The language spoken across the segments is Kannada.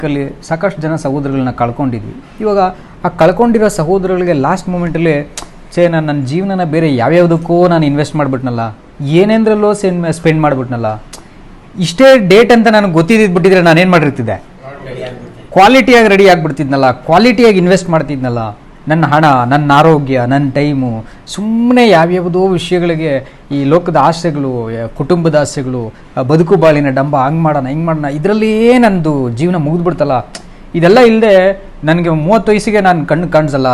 ಅಲ್ಲಿ ಸಾಕಷ್ಟು ಜನ ಸಹೋದರಗಳನ್ನ ಕಳ್ಕೊಂಡಿದ್ವಿ. ಇವಾಗ ಆ ಕಳ್ಕೊಂಡಿರೋ ಸಹೋದರಗಳಿಗೆ ಲಾಸ್ಟ್ ಮೂಮೆಂಟಲ್ಲಿ ನಾನು ನನ್ನ ಜೀವನನ ಬೇರೆ ಯಾವ್ಯಾವುದಕ್ಕೂ ನಾನು ಇನ್ವೆಸ್ಟ್ ಮಾಡಿಬಿಟ್ನಲ್ಲ, ಏನೇಂದ್ರಲ್ಲೋ ಸ್ಪೆಂಡ್ ಮಾಡಿಬಿಟ್ನಲ್ಲ, ಇಷ್ಟೇ ಡೇಟ್ ಅಂತ ನನಗೆ ಗೊತ್ತಿದ್ಬಿಟ್ಟಿದ್ರೆ ನಾನೇನು ಮಾಡಿರ್ತಿದ್ದೆ, ಕ್ವಾಲಿಟಿಯಾಗಿ ರೆಡಿ ಆಗಿಬಿಡ್ತಿದ್ನಲ್ಲ, ಕ್ವಾಲಿಟಿಯಾಗಿ ಇನ್ವೆಸ್ಟ್ ಮಾಡ್ತಿದ್ನಲ್ಲ. ನನ್ನ ಹಣ, ನನ್ನ ಆರೋಗ್ಯ, ನನ್ನ ಟೈಮು, ಸುಮ್ಮನೆ ಯಾವ್ಯಾವುದೋ ವಿಷಯಗಳಿಗೆ ಈ ಲೋಕದ ಆಸೆಗಳು, ಕುಟುಂಬದ ಆಸೆಗಳು, ಬದುಕು ಬಾಳಿನ ಡಂಬ, ಹಂಗೆ ಮಾಡೋಣ ಹಿಂಗೆ ಮಾಡೋಣ, ಇದರಲ್ಲೇ ನಂದು ಜೀವನ ಮುಗಿದ್ಬಿಡ್ತಲ್ಲ. ಇದೆಲ್ಲ ಇಲ್ಲದೆ ನನಗೆ 30 ವಯಸ್ಸಿಗೆ ನಾನು ಕಣ್ಣು ಕಾಣಿಸಲ್ಲ,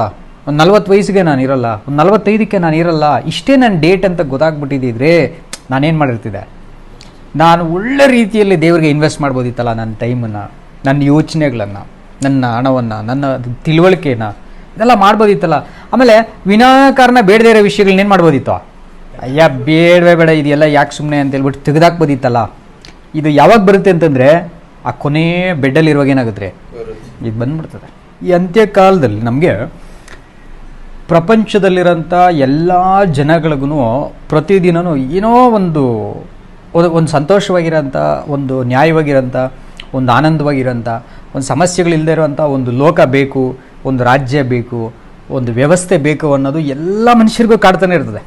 ಒಂದು 40 ವಯಸ್ಸಿಗೆ ನಾನು ಇರಲ್ಲ, ಒಂದು 45ಕ್ಕೆ ನಾನು ಇರಲ್ಲ, ಇಷ್ಟೇ ನನ್ನ ಡೇಟ್ ಅಂತ ಗೊತ್ತಾಗ್ಬಿಟ್ಟಿದ್ದರೆ ನಾನೇನು ಮಾಡಿರ್ತಿದ್ದೆ, ನಾನು ಒಳ್ಳೆ ರೀತಿಯಲ್ಲಿ ದೇವರಿಗೆ ಇನ್ವೆಸ್ಟ್ ಮಾಡ್ಬೋದಿತ್ತಲ್ಲ, ನನ್ನ ಟೈಮನ್ನು, ನನ್ನ ಯೋಚನೆಗಳನ್ನು, ನನ್ನ ಹಣವನ್ನು, ನನ್ನ ತಿಳುವಳಿಕೆನ, ಇದೆಲ್ಲ ಮಾಡ್ಬೋದಿತ್ತಲ್ಲ. ಆಮೇಲೆ ವಿನಾಕಾರಣ ಬೇಡದೇ ಇರೋ ವಿಷಯಗಳನ್ನೇನು ಮಾಡ್ಬೋದಿತ್ತು, ಅಯ್ಯ ಬೇಡವೇ ಬೇಡ ಇದೆಲ್ಲ ಯಾಕೆ ಸುಮ್ಮನೆ ಅಂತ ಹೇಳ್ಬಿಟ್ಟು ತೆಗೆದಾಕ್ಬೋದಿತ್ತಲ್ಲ. ಇದು ಯಾವಾಗ ಬರುತ್ತೆ ಅಂತಂದರೆ ಆ ಕೊನೆ ಬೆಡ್ಡಲ್ಲಿರುವಾಗ ಏನಾಗುತ್ತೆ, ಇದು ಬಂದ್ಬಿಡ್ತದೆ. ಈ ಅಂತ್ಯಕಾಲದಲ್ಲಿ ನಮಗೆ ಪ್ರಪಂಚದಲ್ಲಿರೋಂಥ ಎಲ್ಲ ಜನಗಳಿಗೂ ಪ್ರತಿದಿನವೂ ಏನೋ ಒಂದು ಸಂತೋಷವಾಗಿರೋಂಥ, ಒಂದು ನ್ಯಾಯವಾಗಿರೋಂಥ, ಒಂದು ಆನಂದವಾಗಿರೋಂಥ, ಒಂದು ಸಮಸ್ಯೆಗಳಿಲ್ಲದೆ ಇರೋಂಥ ಒಂದು ಲೋಕ ಬೇಕು, ಒಂದು ರಾಜ್ಯ ಬೇಕು, ಒಂದು ವ್ಯವಸ್ಥೆ ಬೇಕು ಅನ್ನೋದು ಎಲ್ಲ ಮನುಷ್ಯರಿಗೂ ಕಾಡ್ತಾನೆ ಇರ್ತದೆ.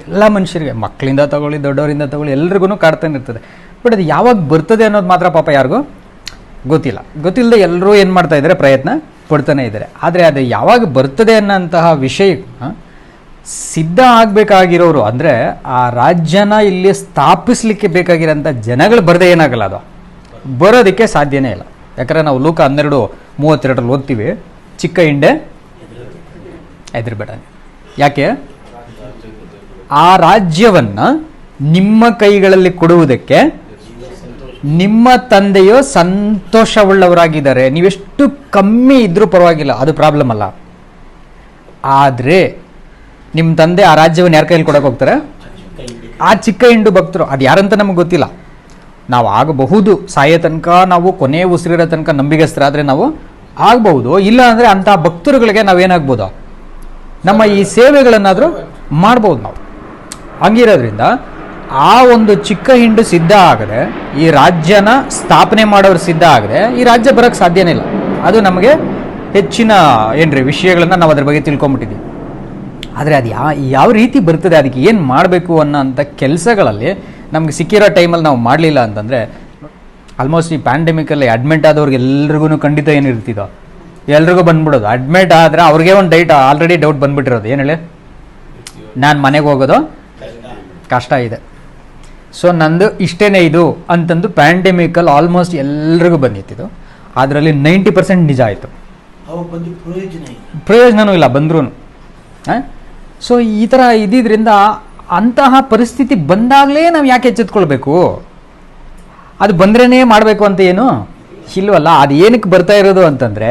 ಎಲ್ಲ ಮನುಷ್ಯರಿಗೆ, ಮಕ್ಕಳಿಂದ ತಗೊಳ್ಳಿ, ದೊಡ್ಡವರಿಂದ ತಗೊಳ್ಳಿ, ಎಲ್ರಿಗೂ ಕಾಡ್ತಾನೆ ಇರ್ತದೆ. ಬಟ್ ಅದು ಯಾವಾಗ ಬರ್ತದೆ ಅನ್ನೋದು ಮಾತ್ರ ಪಾಪ ಯಾರಿಗೂ ಗೊತ್ತಿಲ್ಲದೆ ಎಲ್ಲರೂ ಏನು ಮಾಡ್ತಾ ಇದ್ದಾರೆ, ಪ್ರಯತ್ನ ಪಡ್ತಾನೆ ಇದ್ದಾರೆ. ಆದರೆ ಅದು ಯಾವಾಗ ಬರ್ತದೆ ಅನ್ನೋಂತಹ ವಿಷಯ ಸಿದ್ಧ ಆಗಬೇಕಾಗಿರೋರು, ಅಂದರೆ ಆ ರಾಜ್ಯನ ಇಲ್ಲಿ ಸ್ಥಾಪಿಸಲಿಕ್ಕೆ ಬೇಕಾಗಿರೋಂಥ ಜನಗಳು ಬರದೇ ಏನಾಗಲ್ಲ, ಅದು ಬರೋದಕ್ಕೆ ಸಾಧ್ಯನೇ ಇಲ್ಲ. ಯಾಕಂದರೆ ನಾವು ಲೂಕ 12:32 ಓದ್ತೀವಿ, ಚಿಕ್ಕ ಹಿಂಡೆ ಹೆದರಬೇಡ. ಯಾಕೆ? ಆ ರಾಜ್ಯವನ್ನು ನಿಮ್ಮ ಕೈಗಳಲ್ಲಿ ಕೊಡುವುದಕ್ಕೆ ನಿಮ್ಮ ತಂದೆಯೋ ಸಂತೋಷವುಳ್ಳವರಾಗಿದ್ದಾರೆ. ನೀವೆಷ್ಟು ಕಮ್ಮಿ ಇದ್ರೂ ಪರವಾಗಿಲ್ಲ, ಅದು ಪ್ರಾಬ್ಲಮ್ ಅಲ್ಲ. ಆದರೆ ನಿಮ್ಮ ತಂದೆ ಆ ರಾಜ್ಯವನ್ನು ಯಾರ ಕೈಯಲ್ಲಿ ಕೊಡೋಕೆ ಹೋಗ್ತಾರೆ? ಆ ಚಿಕ್ಕ ಹಿಂಡು ಭಕ್ತರು. ಅದು ಯಾರಂತ ನಮಗೆ ಗೊತ್ತಿಲ್ಲ. ನಾವು ಆಗಬಹುದು, ಸಾಯೋ ತನಕ ನಾವು ಕೊನೆ ಉಸಿರಿರೋ ತನಕ ನಂಬಿಗಸ್ತರಾದರೆ ನಾವು ಆಗಬಹುದು. ಇಲ್ಲ ಅಂದರೆ ಅಂಥ ಭಕ್ತರುಗಳಿಗೆ ನಾವೇನಾಗ್ಬೋದು, ನಮ್ಮ ಈ ಸೇವೆಗಳನ್ನಾದರೂ ಮಾಡ್ಬೋದು ನಾವು. ಹಂಗಿರೋದ್ರಿಂದ ಆ ಒಂದು ಚಿಕ್ಕ ಹಿಂಡು ಸಿದ್ಧ ಆಗದೆ, ಈ ರಾಜ್ಯನ ಸ್ಥಾಪನೆ ಮಾಡೋರು ಸಿದ್ಧ ಆಗದೆ ಈ ರಾಜ್ಯ ಬರೋಕ್ಕೆ ಸಾಧ್ಯನೇ ಇಲ್ಲ. ಅದು ನಮಗೆ ಹೆಚ್ಚಿನ ವಿಷಯಗಳನ್ನು ನಾವು ಅದ್ರ ಬಗ್ಗೆ ತಿಳ್ಕೊಂಬಿಟ್ಟಿದ್ದೀವಿ. ಆದರೆ ಅದು ಯಾವ ರೀತಿ ಬರ್ತದೆ, ಅದಕ್ಕೆ ಏನು ಮಾಡಬೇಕು ಅನ್ನೋಂಥ ಕೆಲಸಗಳಲ್ಲಿ ನಮ್ಗೆ ಸಿಕ್ಕಿರೋ ಟೈಮಲ್ಲಿ ನಾವು ಮಾಡಲಿಲ್ಲ ಅಂತಂದರೆ, ಆಲ್ಮೋಸ್ಟ್ ಈ ಪ್ಯಾಂಡಮಿಕಲ್ಲಿ ಅಡ್ಮಿಟ್ ಆದವ್ರಿಗೆ ಎಲ್ರಿಗೂ ಖಂಡಿತ ಏನಿರ್ತಿದ್ದೋ ಎಲ್ರಿಗೂ ಬಂದ್ಬಿಡೋದು. ಅಡ್ಮಿಟ್ ಆದರೆ ಅವ್ರಿಗೆ ಒಂದು ಆಲ್ರೆಡಿ ಡೌಟ್ ಬಂದ್ಬಿಟ್ಟಿರೋದು, ಏನು ಹೇಳಿ, ನಾನು ಮನೆಗೆ ಹೋಗೋದು ಕಷ್ಟ ಇದೆ, ಸೊ ನಂದು ಇಷ್ಟೇನೇ ಇದು ಅಂತಂದು ಪ್ಯಾಂಡಮಿಕಲ್ಲಿ ಆಲ್ಮೋಸ್ಟ್ ಎಲ್ರಿಗೂ ಬಂದಿತ್ತು. ಅದರಲ್ಲಿ 90% ನಿಜ ಆಯಿತು, ಪ್ರಯೋಜನವೂ ಇಲ್ಲ ಬಂದ್ರೂ. ಸೊ ಈ ಥರ ಇದ್ದಿದ್ದರಿಂದ ಅಂತಹ ಪರಿಸ್ಥಿತಿ ಬಂದಾಗಲೇ ನಾವು ಯಾಕೆ ಎಚ್ಚೆತ್ಕೊಳ್ಬೇಕು? ಅದು ಬಂದ್ರೇ ಮಾಡಬೇಕು ಅಂತ ಏನು ಇಲ್ವಲ್ಲ. ಅದು ಏನಕ್ಕೆ ಬರ್ತಾ ಇರೋದು ಅಂತಂದರೆ,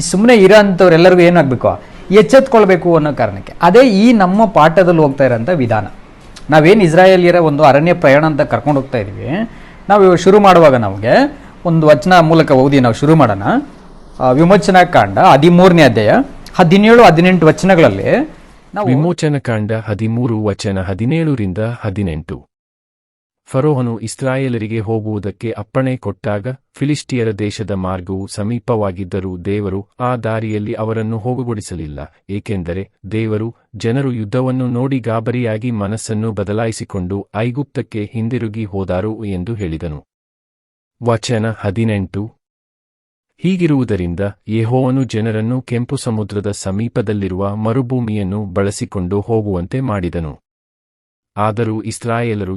ಸುಮ್ಮನೆ ಇರೋ ಅಂಥವ್ರೆಲ್ಲರಿಗೂ ಏನಾಗಬೇಕು, ಎಚ್ಚೆತ್ಕೊಳ್ಬೇಕು ಅನ್ನೋ ಕಾರಣಕ್ಕೆ. ಅದೇ ಈ ನಮ್ಮ ಪಾಠದಲ್ಲಿ ಹೋಗ್ತಾ ಇರೋಂಥ ವಿಧಾನ. ನಾವೇನು ಇಸ್ರಾಯೇಲಿಯರ ಒಂದು ಅರಣ್ಯ ಪ್ರಯಾಣ ಅಂತ ಕರ್ಕೊಂಡು ಹೋಗ್ತಾ ಇದ್ವಿ. ನಾವು ಶುರು ಮಾಡುವಾಗ ನಮಗೆ ಒಂದು ವಚನ ಮೂಲಕ ಓದಿ ನಾವು ಶುರು ಮಾಡೋಣ. ವಿಮೋಚನಾಕಾಂಡ 13ನೇ ಅಧ್ಯಾಯ 17-18 ವಚನಗಳಲ್ಲಿ ನಾವು ವಿಮೋಚನಕಾಂಡ 13 ವಚನ 17-18. ಫರೋಹನು ಇಸ್ರಾಯೇಲರಿಗೆ ಹೋಗುವುದಕ್ಕೆ ಅಪ್ಪಣೆ ಕೊಟ್ಟಾಗ ಫಿಲಿಷ್ಟಿಯರ ದೇಶದ ಮಾರ್ಗವು ಸಮೀಪವಾಗಿದ್ದರೂ ದೇವರು ಆ ದಾರಿಯಲ್ಲಿ ಅವರನ್ನು ಹೋಗುಗೊಡಿಸಲಿಲ್ಲ, ಏಕೆಂದರೆ ದೇವರು ಜನರು ಯುದ್ಧವನ್ನು ನೋಡಿ ಗಾಬರಿಯಾಗಿ ಮನಸ್ಸನ್ನು ಬದಲಾಯಿಸಿಕೊಂಡು ಐಗುಪ್ತಕ್ಕೆ ಹಿಂದಿರುಗಿ ಹೋದಾರು ಎಂದು ಹೇಳಿದನು. ವಚನ 18. ಹೀಗಿರುವುದರಿಂದ ಯೆಹೋವನು ಜನರನ್ನು ಕೆಂಪು ಸಮುದ್ರದ ಸಮೀಪದಲ್ಲಿರುವ ಮರುಭೂಮಿಯನ್ನು ಬಳಸಿಕೊಂಡು ಹೋಗುವಂತೆ ಮಾಡಿದನು. ಆದರೂ ಇಸ್ರಾಯೇಲರು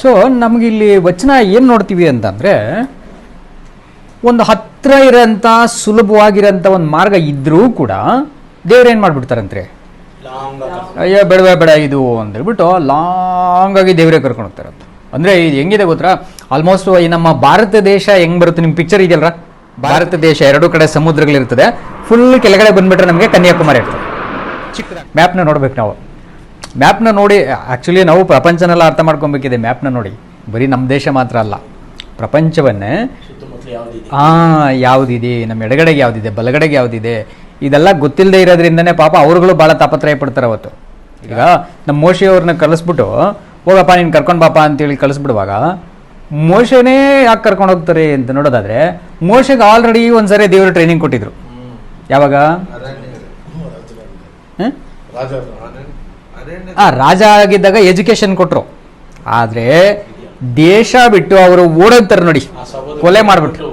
ಸೊ ನಮಗಿಲ್ಲಿ ವಚನ ಏನು ನೋಡ್ತೀವಿ ಅಂತಂದರೆ, ಒಂದು ಹತ್ತಿರ ಇರೋಂಥ ಸುಲಭವಾಗಿರೋಂಥ ಒಂದು ಮಾರ್ಗ ಇದ್ದರೂ ಕೂಡ ದೇವ್ರೇನು ಮಾಡಿಬಿಡ್ತಾರಂತೆ, ಅಯ್ಯೋ ಬೇಡ ಇದು ಅಂತ ಹೇಳ್ಬಿಟ್ಟು ಲಾಂಗಾಗಿ ದೇವರೇ ಕರ್ಕೊಂಡು ಹೋಗ್ತಾರಂತ. ಅಂದರೆ ಇದು ಹೆಂಗಿದೆ ಗೊತ್ತಾ, ಆಲ್ಮೋಸ್ಟ್ ಈ ನಮ್ಮ ಭಾರತ ದೇಶ ಹೆಂಗೆ ಬರುತ್ತೆ, ನಿಮ್ಮ ಪಿಕ್ಚರ್ ಇದೆಯಲ್ರ, ಭಾರತ ದೇಶ 2 ಕಡೆ ಸಮುದ್ರಗಳಿರ್ತದೆ, ಫುಲ್ ಕೆಳಗಡೆ ಬಂದುಬಿಟ್ರೆ ನಮಗೆ ಕನ್ಯಾಕುಮಾರಿ ಇರ್ತದೆ. ಚಿಕ್ಕ ಮ್ಯಾಪ್ನ ನೋಡ್ಬೇಕು ನಾವು. ಮ್ಯಾಪ್ನ ನೋಡಿ ಆ್ಯಕ್ಚುಲಿ ನಾವು ಪ್ರಪಂಚನೆಲ್ಲ ಅರ್ಥ ಮಾಡ್ಕೊಬೇಕಿದೆ. ಮ್ಯಾಪ್ನ ನೋಡಿ, ಬರೀ ನಮ್ಮ ದೇಶ ಮಾತ್ರ ಅಲ್ಲ, ಪ್ರಪಂಚವನ್ನೇ ಯಾವುದಿದೆ, ನಮ್ಮ ಎಡಗಡೆಗೆ ಯಾವುದಿದೆ, ಬಲಗಡೆಗೆ ಯಾವುದಿದೆ, ಇದೆಲ್ಲ ಗೊತ್ತಿಲ್ಲದೆ ಇರೋದ್ರಿಂದನೇ ಪಾಪ ಅವ್ರುಗಳು ಭಾಳ ತಾಪತ್ರಯ ಪಡ್ತಾರೆ ಅವತ್ತು. ಈಗ ನಮ್ಮ ಮೋಶಿ ಅವ್ರನ್ನ ಕಲಿಸ್ಬಿಟ್ಟು ಹೋಗಪ್ಪ ನೀನು ಕರ್ಕೊಂಡು ಬಾಪ ಅಂತೇಳಿ ಕಳಿಸ್ಬಿಡುವಾಗ ಮೋಶೆನೇ ಯಾಕೆ ಕರ್ಕೊಂಡು ಹೋಗ್ತಾರೆ ಅಂತ ನೋಡೋದಾದ್ರೆ, ಮೋಶೆಗೆ ಆಲ್ರೆಡಿ ಒಂದ್ಸರಿ ದೇವರು ಟ್ರೈನಿಂಗ್ ಕೊಟ್ಟಿದ್ರು. ಯಾವಾಗ? ರಾಜ ಆಗಿದ್ದಾಗ ಎಜುಕೇಶನ್ ಕೊಟ್ರು. ಆದ್ರೆ ದೇಶ ಬಿಟ್ಟು ಅವರು ಓಡೋಗ್ತಾರೆ ನೋಡಿ, ಕೊಲೆ ಮಾಡ್ಬಿಟ್ಟು.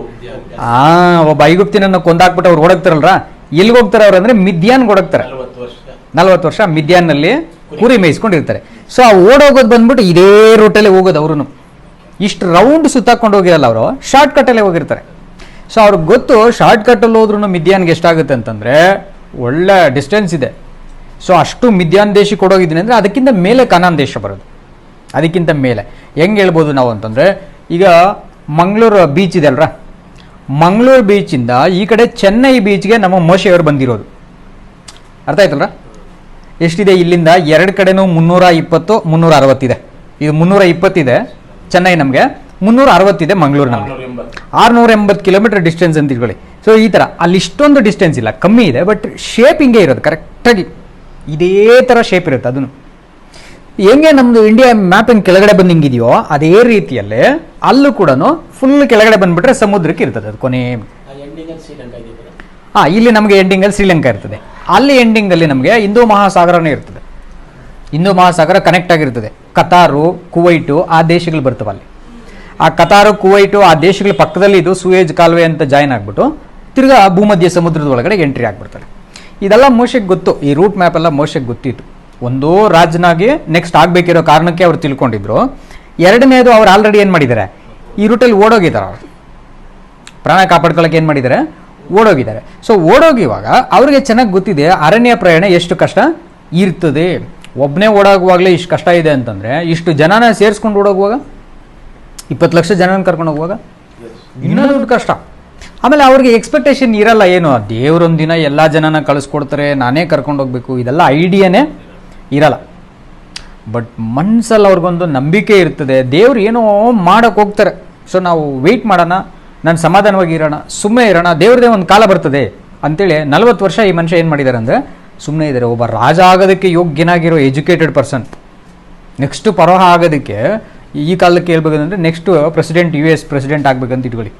ಒಬ್ಬ ಐಗುಪ್ತಿನನ್ನು ಕೊಂದಾಕ್ಬಿಟ್ಟು ಅವ್ರು ಓಡೋಗ್ತಾರಲ್ರ, ಎಲ್ಲಿಗೆ ಹೋಗ್ತಾರೆ ಅವ್ರು ಅಂದ್ರೆ ಮಿದ್ಯಾನ್ಗೆ ಓಡೋಗ್ತಾರೆ. 40 ವರ್ಷ ಮಿದ್ಯಾನ್ನಲ್ಲಿ ಕುರಿ ಮೇಯಿಸ್ಕೊಂಡಿರ್ತಾರೆ. ಸೊ ಆ ಓಡೋಗೋದು ಬಂದ್ಬಿಟ್ಟು ಇದೇ ರೂಟಲ್ಲೇ ಹೋಗೋದು. ಅವರು ಇಷ್ಟು ರೌಂಡ್ ಸುತ್ತಾಕೊಂಡು ಹೋಗಿರಲ್ಲ, ಅವರು ಶಾರ್ಟ್ ಕಟ್ಟಲ್ಲೇ ಹೋಗಿರ್ತಾರೆ. ಸೊ ಅವ್ರಿಗೆ ಗೊತ್ತು ಶಾರ್ಟ್ ಕಟ್ಟಲ್ಲಿ ಹೋದ್ರೂ ಮಿದ್ಯಾನ್ಗೆ ಎಷ್ಟಾಗುತ್ತೆ ಅಂತಂದ್ರೆ ಒಳ್ಳೆ ಡಿಸ್ಟೆನ್ಸ್ ಇದೆ. ಸೊ ಅಷ್ಟು ಮಿದ್ಯಾನ್ ದೇಶಕ್ಕೆ ಕೊಡೋಗಿದ್ದೀನಿ ಅಂದರೆ ಅದಕ್ಕಿಂತ ಮೇಲೆ ಕನಾನ್ ದೇಶ ಬರೋದು, ಅದಕ್ಕಿಂತ ಮೇಲೆ. ಹೆಂಗೆ ಹೇಳ್ಬೋದು ನಾವು ಅಂತಂದರೆ, ಈಗ ಮಂಗಳೂರು ಬೀಚ್ ಇದೆ ಅಲ್ರ, ಮಂಗಳೂರು ಬೀಚಿಂದ ಈ ಕಡೆ ಚೆನ್ನೈ ಬೀಚ್ಗೆ ನಮ್ಮ ಮೋಶೆಯವರು ಬಂದಿರೋದು. ಅರ್ಥ ಆಯ್ತಲ್ರ? ಎಷ್ಟಿದೆ ಇಲ್ಲಿಂದ? ಎರಡು ಕಡೆನೂ 320, 360 ಇದೆ. ಇದು 320 ಇದೆ ಚೆನ್ನೈ, ನಮಗೆ 360 ಇದೆ ಮಂಗಳೂರು, ನಮಗೆ 680 ಕಿಲೋಮೀಟರ್ ಡಿಸ್ಟೆನ್ಸ್ ಅಂತ ಇಟ್ಕೊಳ್ಳಿ. ಸೊ ಈ ಥರ ಅಲ್ಲಿ ಇಷ್ಟೊಂದು ಡಿಸ್ಟೆನ್ಸ್ ಇಲ್ಲ, ಕಮ್ಮಿ ಇದೆ. ಬಟ್ ಶೇಪ್ ಹಿಂಗೆ ಇರೋದು, ಕರೆಕ್ಟಾಗಿ ಇದೇ ಥರ ಶೇಪ್ ಇರುತ್ತೆ. ಅದನ್ನು ಹೆಂಗೆ ನಮ್ಮದು ಇಂಡಿಯಾ ಮ್ಯಾಪ್ ಹೆಂಗೆ ಕೆಳಗಡೆ ಬಂದು ಹಿಂಗಿದೆಯೋ ಅದೇ ರೀತಿಯಲ್ಲೇ ಅಲ್ಲೂ ಕೂಡ ಫುಲ್ ಕೆಳಗಡೆ ಬಂದುಬಿಟ್ರೆ ಸಮುದ್ರಕ್ಕೆ ಇರ್ತದೆ ಅದು ಕೊನೆ. ಇಲ್ಲಿ ನಮಗೆ ಎಂಡಿಂಗಲ್ಲಿ ಶ್ರೀಲಂಕಾ ಇರ್ತದೆ, ಅಲ್ಲಿ ಎಂಡಿಂಗಲ್ಲಿ ನಮಗೆ ಹಿಂದೂ ಮಹಾಸಾಗರನೇ ಇರ್ತದೆ. ಹಿಂದೂ ಮಹಾಸಾಗರ ಕನೆಕ್ಟ್ ಆಗಿರ್ತದೆ. ಕತಾರು, ಕುವೈಟು ಆ ದೇಶಗಳು ಬರ್ತವೆ ಅಲ್ಲಿ. ಆ ಕತಾರು, ಕುವೈಟು ಆ ದೇಶಗಳ ಪಕ್ಕದಲ್ಲಿ ಇದು ಸೂಯೇಜ್ ಕಾಲುವೆ ಅಂತ ಜಾಯ್ನ್ ಆಗಿಬಿಟ್ಟು ತಿರ್ಗಾ ಭೂಮಧ್ಯ ಸಮುದ್ರದ ಒಳಗಡೆ ಎಂಟ್ರಿ ಆಗಿಬಿಡ್ತಾರೆ. ಇದೆಲ್ಲ ಮೋಶೆಗೆ ಗೊತ್ತು, ಈ ರೂಟ್ ಮ್ಯಾಪ್ ಎಲ್ಲ ಮೋಶೆಗೆ ಗೊತ್ತಿತ್ತು. ಒಂದು ರಾಜನಾಗಿ ನೆಕ್ಸ್ಟ್ ಆಗಬೇಕಿರೋ ಕಾರಣಕ್ಕೆ ಅವ್ರು ತಿಳ್ಕೊಂಡಿದ್ರು. ಎರಡನೇದು ಅವ್ರು ಆಲ್ರೆಡಿ ಏನು ಮಾಡಿದ್ದಾರೆ, ಈ ರೂಟಲ್ಲಿ ಓಡೋಗಿದ್ದಾರೆ. ಅವರು ಪ್ರಾಣ ಕಾಪಾಡ್ಕೊಳ್ಳೋಕೆ ಏನು ಮಾಡಿದ್ದಾರೆ, ಓಡೋಗಿದ್ದಾರೆ. ಸೊ ಓಡೋಗಿವಾಗ ಅವ್ರಿಗೆ ಚೆನ್ನಾಗಿ ಗೊತ್ತಿದೆ ಅರಣ್ಯ ಪ್ರಯಾಣ ಎಷ್ಟು ಕಷ್ಟ ಇರ್ತದೆ. ಒಬ್ಬನೇ ಓಡೋಗುವಾಗಲೇ ಇಷ್ಟು ಕಷ್ಟ ಇದೆ ಅಂತಂದರೆ, ಇಷ್ಟು ಜನನ ಸೇರಿಸ್ಕೊಂಡು ಓಡೋಗುವಾಗ, 20 ಲಕ್ಷ ಜನನ ಕರ್ಕೊಂಡು ಹೋಗುವಾಗ ಇನ್ನೂ ದೊಡ್ಡ ಕಷ್ಟ. ಆಮೇಲೆ ಅವ್ರಿಗೆ ಎಕ್ಸ್ಪೆಕ್ಟೇಷನ್ ಇರಲ್ಲ, ಏನು ದೇವ್ರೊಂದಿನ ಎಲ್ಲ ಜನನ ಕಳಿಸ್ಕೊಡ್ತಾರೆ, ನಾನೇ ಕರ್ಕೊಂಡು ಹೋಗ್ಬೇಕು, ಇದೆಲ್ಲ ಐಡಿಯಾನೇ ಇರಲ್ಲ. ಬಟ್ ಮನ್ಸಲ್ಲಿ ಅವ್ರಿಗೊಂದು ನಂಬಿಕೆ ಇರ್ತದೆ, ದೇವ್ರು ಏನೋ ಮಾಡೋಕೆ ಹೋಗ್ತಾರೆ. ಸೊ ನಾವು ವೆಯ್ಟ್ ಮಾಡೋಣ, ನಾನು ಸಮಾಧಾನವಾಗಿ ಇರೋಣ, ಸುಮ್ಮನೆ ಇರೋಣ, ದೇವ್ರದೇ ಒಂದು ಕಾಲ ಬರ್ತದೆ ಅಂತೇಳಿ 40 ವರ್ಷ ಈ ಮನುಷ್ಯ ಏನು ಮಾಡಿದ್ದಾರೆ ಅಂದರೆ ಸುಮ್ಮನೆ ಇದ್ದಾರೆ. ಒಬ್ಬ ರಾಜ ಆಗೋದಕ್ಕೆ ಯೋಗ್ಯನಾಗಿರೋ ಎಜುಕೇಟೆಡ್ ಪರ್ಸನ್ ನೆಕ್ಸ್ಟ್ ಪರೋಹ ಆಗೋದಕ್ಕೆ ಈ ಕಾಲಕ್ಕೆ ಹೇಳ್ಬೇಕಂದ್ರೆ ನೆಕ್ಸ್ಟ್ ಪ್ರೆಸಿಡೆಂಟ್ US ಪ್ರೆಸಿಡೆಂಟ್ ಆಗ್ಬೇಕಂತ ಇಟ್ಕೊಳ್ಳಿ.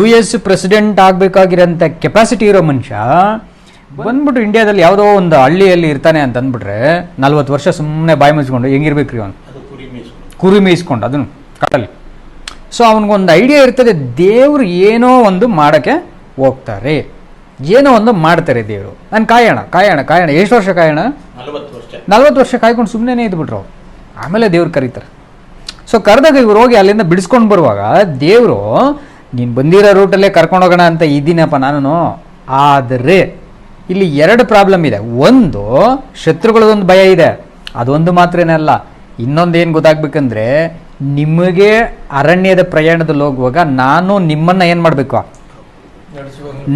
US ಪ್ರೆಸಿಡೆಂಟ್ ಆಗಬೇಕಾಗಿರೋಂಥ ಕೆಪಾಸಿಟಿ ಇರೋ ಮನುಷ್ಯ ಬಂದ್ಬಿಟ್ಟು ಇಂಡಿಯಾದಲ್ಲಿ ಯಾವುದೋ ಒಂದು ಹಳ್ಳಿಯಲ್ಲಿ ಇರ್ತಾನೆ ಅಂತ ಅಂದ್ಬಿಟ್ರೆ 40 ವರ್ಷ ಸುಮ್ಮನೆ ಬಾಯಿ ಮುಚ್ಕೊಂಡು ಹೆಂಗಿರ್ಬೇಕು ರೀ ಅವನು, ಕುರಿ ಮೇಯಿಸ್ಕೊಂಡು ಅದನ್ನು ಕಾಡಲ್ಲಿ. ಸೊ ಅವನಿಗೊಂದು ಐಡಿಯಾ ಇರ್ತದೆ, ದೇವ್ರು ಏನೋ ಒಂದು ಮಾಡೋಕ್ಕೆ ಹೋಗ್ತಾರೆ, ಏನೋ ಒಂದು ಮಾಡ್ತಾರೆ ದೇವರು. ನಾನು ಕಾಯೋಣ ಎಷ್ಟು ವರ್ಷ ಕಾಯೋಣ? 40 ವರ್ಷ ಕಾಯ್ಕೊಂಡು ಸುಮ್ಮನೆ ಇದ್ಬಿಟ್ರು ಅವ್ರು. ಆಮೇಲೆ ದೇವ್ರು ಕರೀತಾರೆ. ಸೊ ಕರೆದಾಗ ಇವ್ರು ಹೋಗಿ ಅಲ್ಲಿಂದ ಬಿಡಿಸ್ಕೊಂಡು ಬರುವಾಗ ದೇವರು ನೀನು ಬಂದಿರೋ ರೂಟಲ್ಲೇ ಕರ್ಕೊಂಡು ಹೋಗೋಣ ಅಂತ ಇದ್ದೀನಪ್ಪ ನಾನು. ಆದರೆ ಇಲ್ಲಿ 2 ಪ್ರಾಬ್ಲಮ್ ಇದೆ. ಒಂದು, ಶತ್ರುಗಳದೊಂದು ಭಯ ಇದೆ, ಅದೊಂದು ಮಾತ್ರನೇ ಅಲ್ಲ. ಇನ್ನೊಂದು ಏನು ಗೊತ್ತಾಗ್ಬೇಕಂದ್ರೆ, ನಿಮಗೆ ಅರಣ್ಯದ ಪ್ರಯಾಣದಲ್ಲಿ ಹೋಗುವಾಗ ನಾನು ನಿಮ್ಮನ್ನ ಏನು ಮಾಡಬೇಕು,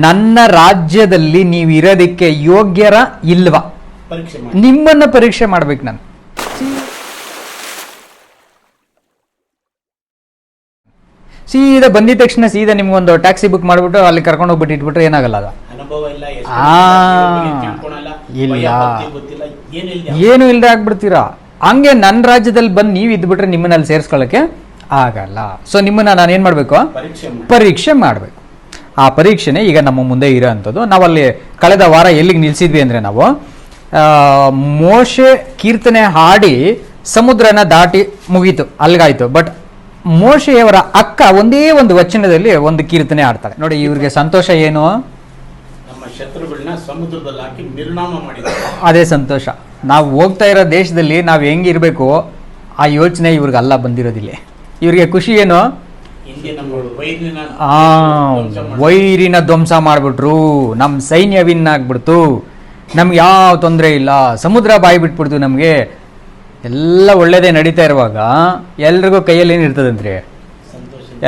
ನನ್ನ ರಾಜ್ಯದಲ್ಲಿ ನೀವು ಇರೋದಕ್ಕೆ ಯೋಗ್ಯರ ಇಲ್ವಾ ನಿಮ್ಮನ್ನ ಪರೀಕ್ಷೆ ಮಾಡ್ಬೇಕು ನಾನು. ಸೀದಾ ಬಂದಿದ ತಕ್ಷಣ ಸೀದಾ ನಿಮ್ಗೊಂದು ಟ್ಯಾಕ್ಸಿ ಬುಕ್ ಮಾಡಿಬಿಟ್ಟು ಅಲ್ಲಿ ಕರ್ಕೊಂಡು ಹೋಗ್ಬಿಟ್ಟು ಇಟ್ಬಿಟ್ರೆ ಏನಾಗಲ್ಲ. ಅದು ಏನು ಇಲ್ಲದೆ ಆಗ್ಬಿಡ್ತೀರಾ. ಹಂಗೆ ನನ್ನ ರಾಜ್ಯದಲ್ಲಿ ಬಂದು ನೀವು ಇದ್ಬಿಟ್ರೆ ನಿಮ್ಮನ್ನ ಅಲ್ಲಿ ಸೇರಿಸ್ಕೊಳ್ಳೋಕ್ಕೆ ಆಗಲ್ಲ. ಸೊ ನಿಮ್ಮನ್ನ ನಾನು ಏನು ಮಾಡಬೇಕು, ಪರೀಕ್ಷೆ ಮಾಡಬೇಕು. ಆ ಪರೀಕ್ಷೆನೇ ಈಗ ನಮ್ಮ ಮುಂದೆ ಇರೋ ಅಂಥದ್ದು. ನಾವಲ್ಲಿ ಕಳೆದ ವಾರ ಎಲ್ಲಿಗೆ ನಿಲ್ಸಿದ್ವಿ ಅಂದರೆ, ನಾವು ಮೋಶೆ ಕೀರ್ತನೆ ಹಾಡಿ ಸಮುದ್ರನ ದಾಟಿ ಮುಗೀತು, ಅಲ್ಗಾಯ್ತು. ಬಟ್ ಮೋಶೆಯವರ ಅಕ್ಕ ಒಂದೇ ಒಂದು ವಚನದಲ್ಲಿ ಒಂದು ಕೀರ್ತನೆ ಆಡ್ತಾಳೆ ನೋಡಿ. ಇವ್ರಿಗೆ ಸಂತೋಷ ಏನು, ಶತ್ರುಗಳನ್ನ ಸಮುದ್ರದಲ್ಲಿ ಹಾಕಿ ನಿರ್ನಾಮ ಮಾಡಿದ್ದಾರೆ. ಅದೇ ಸಂತೋಷ. ನಾವು ಹೋಗ್ತಾ ಇರೋ ದೇಶದಲ್ಲಿ ನಾವು ಹೆಂಗಿರ್ಬೇಕು ಆ ಯೋಚನೆ ಇವ್ರಿಗೆ ಅಲ್ಲ ಬಂದಿರೋದಿಲ್ಲ. ಇವ್ರಿಗೆ ಖುಷಿ ಏನು, ವೈರಿನ ಧ್ವಂಸ ಮಾಡಿಬಿಟ್ರು, ನಮ್ಮ ಸೈನ್ಯ ವಿನ್ ಆಗ್ಬಿಡ್ತು, ನಮ್ಗೆ ಯಾವ ತೊಂದರೆ ಇಲ್ಲ, ಸಮುದ್ರ ಬಾಯಿ ಬಿಟ್ಬಿಡ್ತು, ನಮಗೆ ಎಲ್ಲ ಒಳ್ಳೇದೇ ನಡೀತಾ ಇರುವಾಗ ಎಲ್ರಿಗೂ ಕೈಯಲ್ಲಿ ಏನು ಇರ್ತದಂದ್ರೆ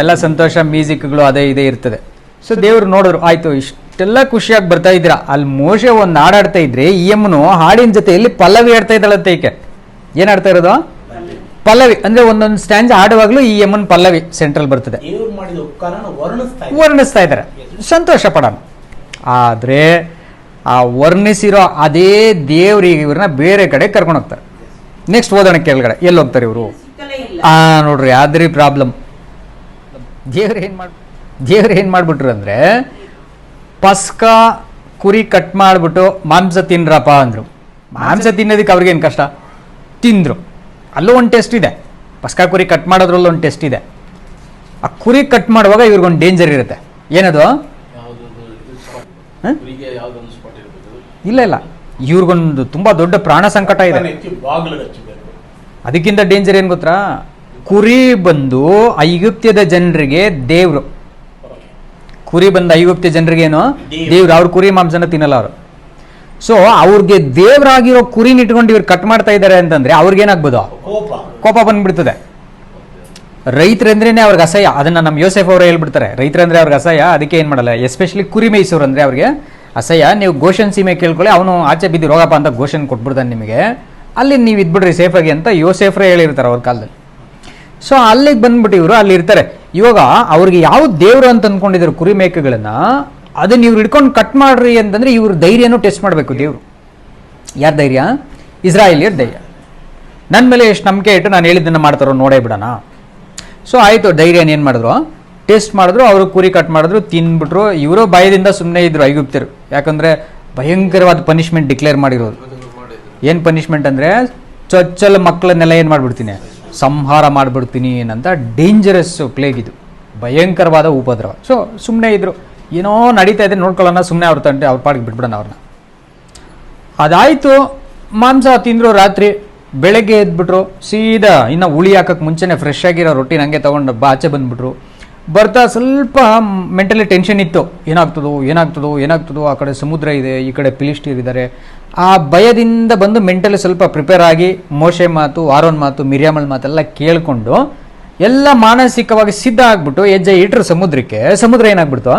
ಎಲ್ಲ ಸಂತೋಷ, ಮ್ಯೂಸಿಕ್ಗಳು ಅದೇ ಇದೇ ಇರ್ತದೆ. ಸೊ ದೇವ್ರು ನೋಡಿದ್ರು, ಆಯ್ತು ಇಷ್ಟೆಲ್ಲ ಖುಷಿಯಾಗಿ ಬರ್ತಾ ಇದ್ದೀರಾ, ಅಲ್ಲಿ ಮೋಶೆ ಒಂದು ಹಾಡಾಡ್ತಾ ಇದ್ರೆ ಈ ಎಮ್ಮನು ಹಾಡಿನ ಜೊತೆಯಲ್ಲಿ ಪಲ್ಲವಿ ಆಡ್ತಾ ಇದ್ದಾಳಂತೆ. ಈಕೆ ಏನ್ ಆಡ್ತಾ ಇರೋದು, ಪಲ್ಲವಿ. ಅಂದ್ರೆ ಒಂದೊಂದು ಸ್ಟ್ಯಾಂಜ್ ಆಡುವಾಗ್ಲೂ ಈ ಎಮ್ಮನ್ ಪಲ್ಲವಿ ಸೆಂಟ್ರಲ್ ಬರ್ತದೆ, ವರ್ಣಿಸ್ತಾ ಇದ್ದಾರೆ, ಸಂತೋಷ ಪಡೋಣ. ಆದ್ರೆ ಆ ವರ್ಣಿಸಿರೋ ಅದೇ ದೇವ್ರಿಗೆ ಇವ್ರನ್ನ ಬೇರೆ ಕಡೆ ಕರ್ಕೊಂಡು ಹೋಗ್ತಾರೆ. ನೆಕ್ಸ್ಟ್ ಓದೋಣ ಕೆಳಗಡೆ. ಎಲ್ಲಿ ಹೋಗ್ತಾರೆ ಇವರು? ನೋಡ್ರಿ ಆದ್ರಿ ಪ್ರಾಬ್ಲಮ್. ದೇವ್ರು ಏನು ಮಾಡ್ಬಿಟ್ರು ಅಂದರೆ, ಪಸ್ಕ ಕುರಿ ಕಟ್ ಮಾಡಿಬಿಟ್ಟು ಮಾಂಸ ತಿನ್ರಪ್ಪ ಅಂದರು. ಮಾಂಸ ತಿನ್ನೋದಕ್ಕೆ ಅವ್ರಿಗೇನು ಕಷ್ಟ? ತಿಂದರು. ಅಲ್ಲೂ ಒಂದು ಟೆಸ್ಟ್ ಇದೆ. ಪಸ್ಕ ಕುರಿ ಕಟ್ ಮಾಡೋದ್ರಲ್ಲೂ ಒಂದು ಟೆಸ್ಟ್ ಇದೆ. ಆ ಕುರಿ ಕಟ್ ಮಾಡುವಾಗ ಇವ್ರಿಗೊಂದು ಡೇಂಜರ್ ಇರುತ್ತೆ. ಏನದು? ಇಲ್ಲ ಇವ್ರಿಗೊಂದು ತುಂಬ ದೊಡ್ಡ ಪ್ರಾಣ ಸಂಕಟ ಇದೆ. ಅದಕ್ಕಿಂತ ಡೇಂಜರ್ ಏನು ಗೊತ್ತಾ? ಕುರಿ ಬಂದು ಐಗುಪ್ತ್ಯದ ಜನರಿಗೆ ದೇವ್ರು. ಕುರಿ ಬಂದು ಐಗುಪ್ತ್ಯ ಜನರಿಗೇನು ದೇವ್ರು. ಅವ್ರ ಕುರಿ ಮಾಂಸನ ತಿನ್ನಲ್ಲ ಅವರು. ಸೊ ಅವ್ರಿಗೆ ದೇವ್ರಾಗಿರೋ ಕುರಿನ ಇಟ್ಕೊಂಡು ಇವ್ರು ಕಟ್ ಮಾಡ್ತಾ ಇದ್ದಾರೆ ಅಂತಂದ್ರೆ ಅವ್ರಿಗೇನಾಗ್ಬೋದು? ಕೋಪ ಬಂದ್ಬಿಡ್ತದೆ. ರೈತರಂದ್ರೇನೆ ಅವ್ರಿಗೆ ಅಸಹ್ಯ. ಅದನ್ನ ನಮ್ಮ ಯೋಸೆಫ್ ಅವರು ಹೇಳ್ಬಿಡ್ತಾರೆ, ರೈತರಂದ್ರೆ ಅವ್ರಿಗೆ ಅಸಹ್ಯ. ಅದಕ್ಕೆ ಏನು ಮಾಡಲ್ಲ, ಎಸ್ಪೆಷಲಿ ಕುರಿ ಮೇಯಿಸೋರು ಅಂದ್ರೆ ಅವ್ರಿಗೆ ಅಸಹ್ಯ. ನೀವು ಗೋಷನ್ ಸೀಮೆ ಕೇಳ್ಕೊಳ್ಳಿ, ಅವನು ಆಚೆ ಬಿದ್ದು ರೋಗಪ್ಪ ಅಂತ ಗೋಷನ್ ಕೊಟ್ಬಿಡ್ತಾನೆ ನಿಮಗೆ, ಅಲ್ಲಿ ನೀವು ಇದ್ಬಿಡ್ರಿ ಸೇಫಾಗಿ ಅಂತ ಯೋಸೆಫ್ರೇ ಹೇಳಿರ್ತಾರೆ ಅವ್ರ ಕಾಲದಲ್ಲಿ. ಸೊ ಅಲ್ಲಿಗೆ ಬಂದ್ಬಿಟ್ಟು ಇವರು ಅಲ್ಲಿ ಇರ್ತಾರೆ. ಇವಾಗ ಅವ್ರಿಗೆ ಯಾವ ದೇವ್ರು ಅಂತ ಅಂದ್ಕೊಂಡಿದ್ರು ಕುರಿ ಮೇಕೆಗಳನ್ನ, ಅದನ್ನ ಇವ್ರು ಹಿಡ್ಕೊಂಡು ಕಟ್ ಮಾಡ್ರಿ ಅಂತಂದ್ರೆ ಇವ್ರ ಧೈರ್ಯನೂ ಟೆಸ್ಟ್ ಮಾಡಬೇಕು ದೇವ್ರು. ಯಾರ ಧೈರ್ಯ? ಇಸ್ರಾಯೇಲಿಯರ ಧೈರ್ಯ. ನನ್ನ ಮೇಲೆ ಎಷ್ಟು ನಂಬಿಕೆ ಇಟ್ಟು ನಾನು ಹೇಳಿದ್ದನ್ನು ಮಾಡ್ತಾರೋ ನೋಡೇ ಬಿಡೋಣ. ಸೊ ಆಯಿತು, ಧೈರ್ಯನ ಏನು ಮಾಡಿದ್ರು? ಟೆಸ್ಟ್ ಮಾಡಿದ್ರು. ಅವರು ಕುರಿ ಕಟ್ ಮಾಡಿದ್ರು, ತಿನ್ಬಿಟ್ರು. ಇವರು ಭಯದಿಂದ ಸುಮ್ಮನೆ ಇದ್ರು ಐಗುಪ್ತರು. ಯಾಕಂದರೆ ಭಯಂಕರವಾದ ಪನಿಷ್ಮೆಂಟ್ ಡಿಕ್ಲೇರ್ ಮಾಡಿರೋರು. ಏನು ಪನಿಷ್ಮೆಂಟ್ ಅಂದರೆ, ಚೊಚ್ಚಲ ಮಕ್ಕಳನ್ನೆಲ್ಲ ಏನು ಮಾಡಿಬಿಡ್ತೀನಿ, ಸಂಹಾರ ಮಾಡಿಬಿಡ್ತೀನಿ ಏನಂತ ಡೇಂಜರಸ್ ಪ್ಲೇಗ್ ಇದು, ಭಯಂಕರವಾದ ಉಪದ್ರವ. ಸೊ ಸುಮ್ಮನೆ ಇದ್ರು, ಏನೋ ನಡೀತಾ ಇದೆ ನೋಡ್ಕೊಳ್ಳೋಣ, ಸುಮ್ಮನೆ ಅವ್ರ ತಂಟೆ ಅವ್ರ ಪಾಡಿಗೆ ಬಿಟ್ಬಿಡೋಣ ಅವ್ರನ್ನ. ಅದಾಯಿತು, ಮಾಂಸ ತಿಂದರು. ರಾತ್ರಿ ಬೆಳಗ್ಗೆ ಎದ್ಬಿಟ್ರು, ಸೀದಾ ಇನ್ನು ಉಳಿ ಹಾಕಕ್ಕೆ ಮುಂಚೆನೇ ಫ್ರೆಶ್ ಆಗಿರೋ ರೊಟ್ಟಿನ ಹಂಗೆ ತೊಗೊಂಡು ಆಚೆ ಬಂದ್ಬಿಟ್ರು. ಬರ್ತಾ ಸ್ವಲ್ಪ ಮೆಂಟಲಿ ಟೆನ್ಷನ್ ಇತ್ತು, ಏನಾಗ್ತದೋ, ಆ ಕಡೆ ಸಮುದ್ರ ಇದೆ, ಈ ಕಡೆ ಫಿಲಿಸ್ಟೀರ್ ಇದ್ದಾರೆ. ಆ ಭಯದಿಂದ ಬಂದು ಮೆಂಟಲಿ ಸ್ವಲ್ಪ ಪ್ರಿಪೇರ್ ಆಗಿ ಮೋಶೆ ಮಾತು, ಆರೋನ್ ಮಾತು, ಮಿರಿಯಾಮಳ ಮಾತೆಲ್ಲ ಕೇಳಿಕೊಂಡು ಎಲ್ಲ ಮಾನಸಿಕವಾಗಿ ಸಿದ್ಧ ಆಗ್ಬಿಟ್ಟು ಹೆಜ್ಜೆ ಇಟ್ರು ಸಮುದ್ರಕ್ಕೆ. ಸಮುದ್ರ ಏನಾಗ್ಬಿಡ್ತು?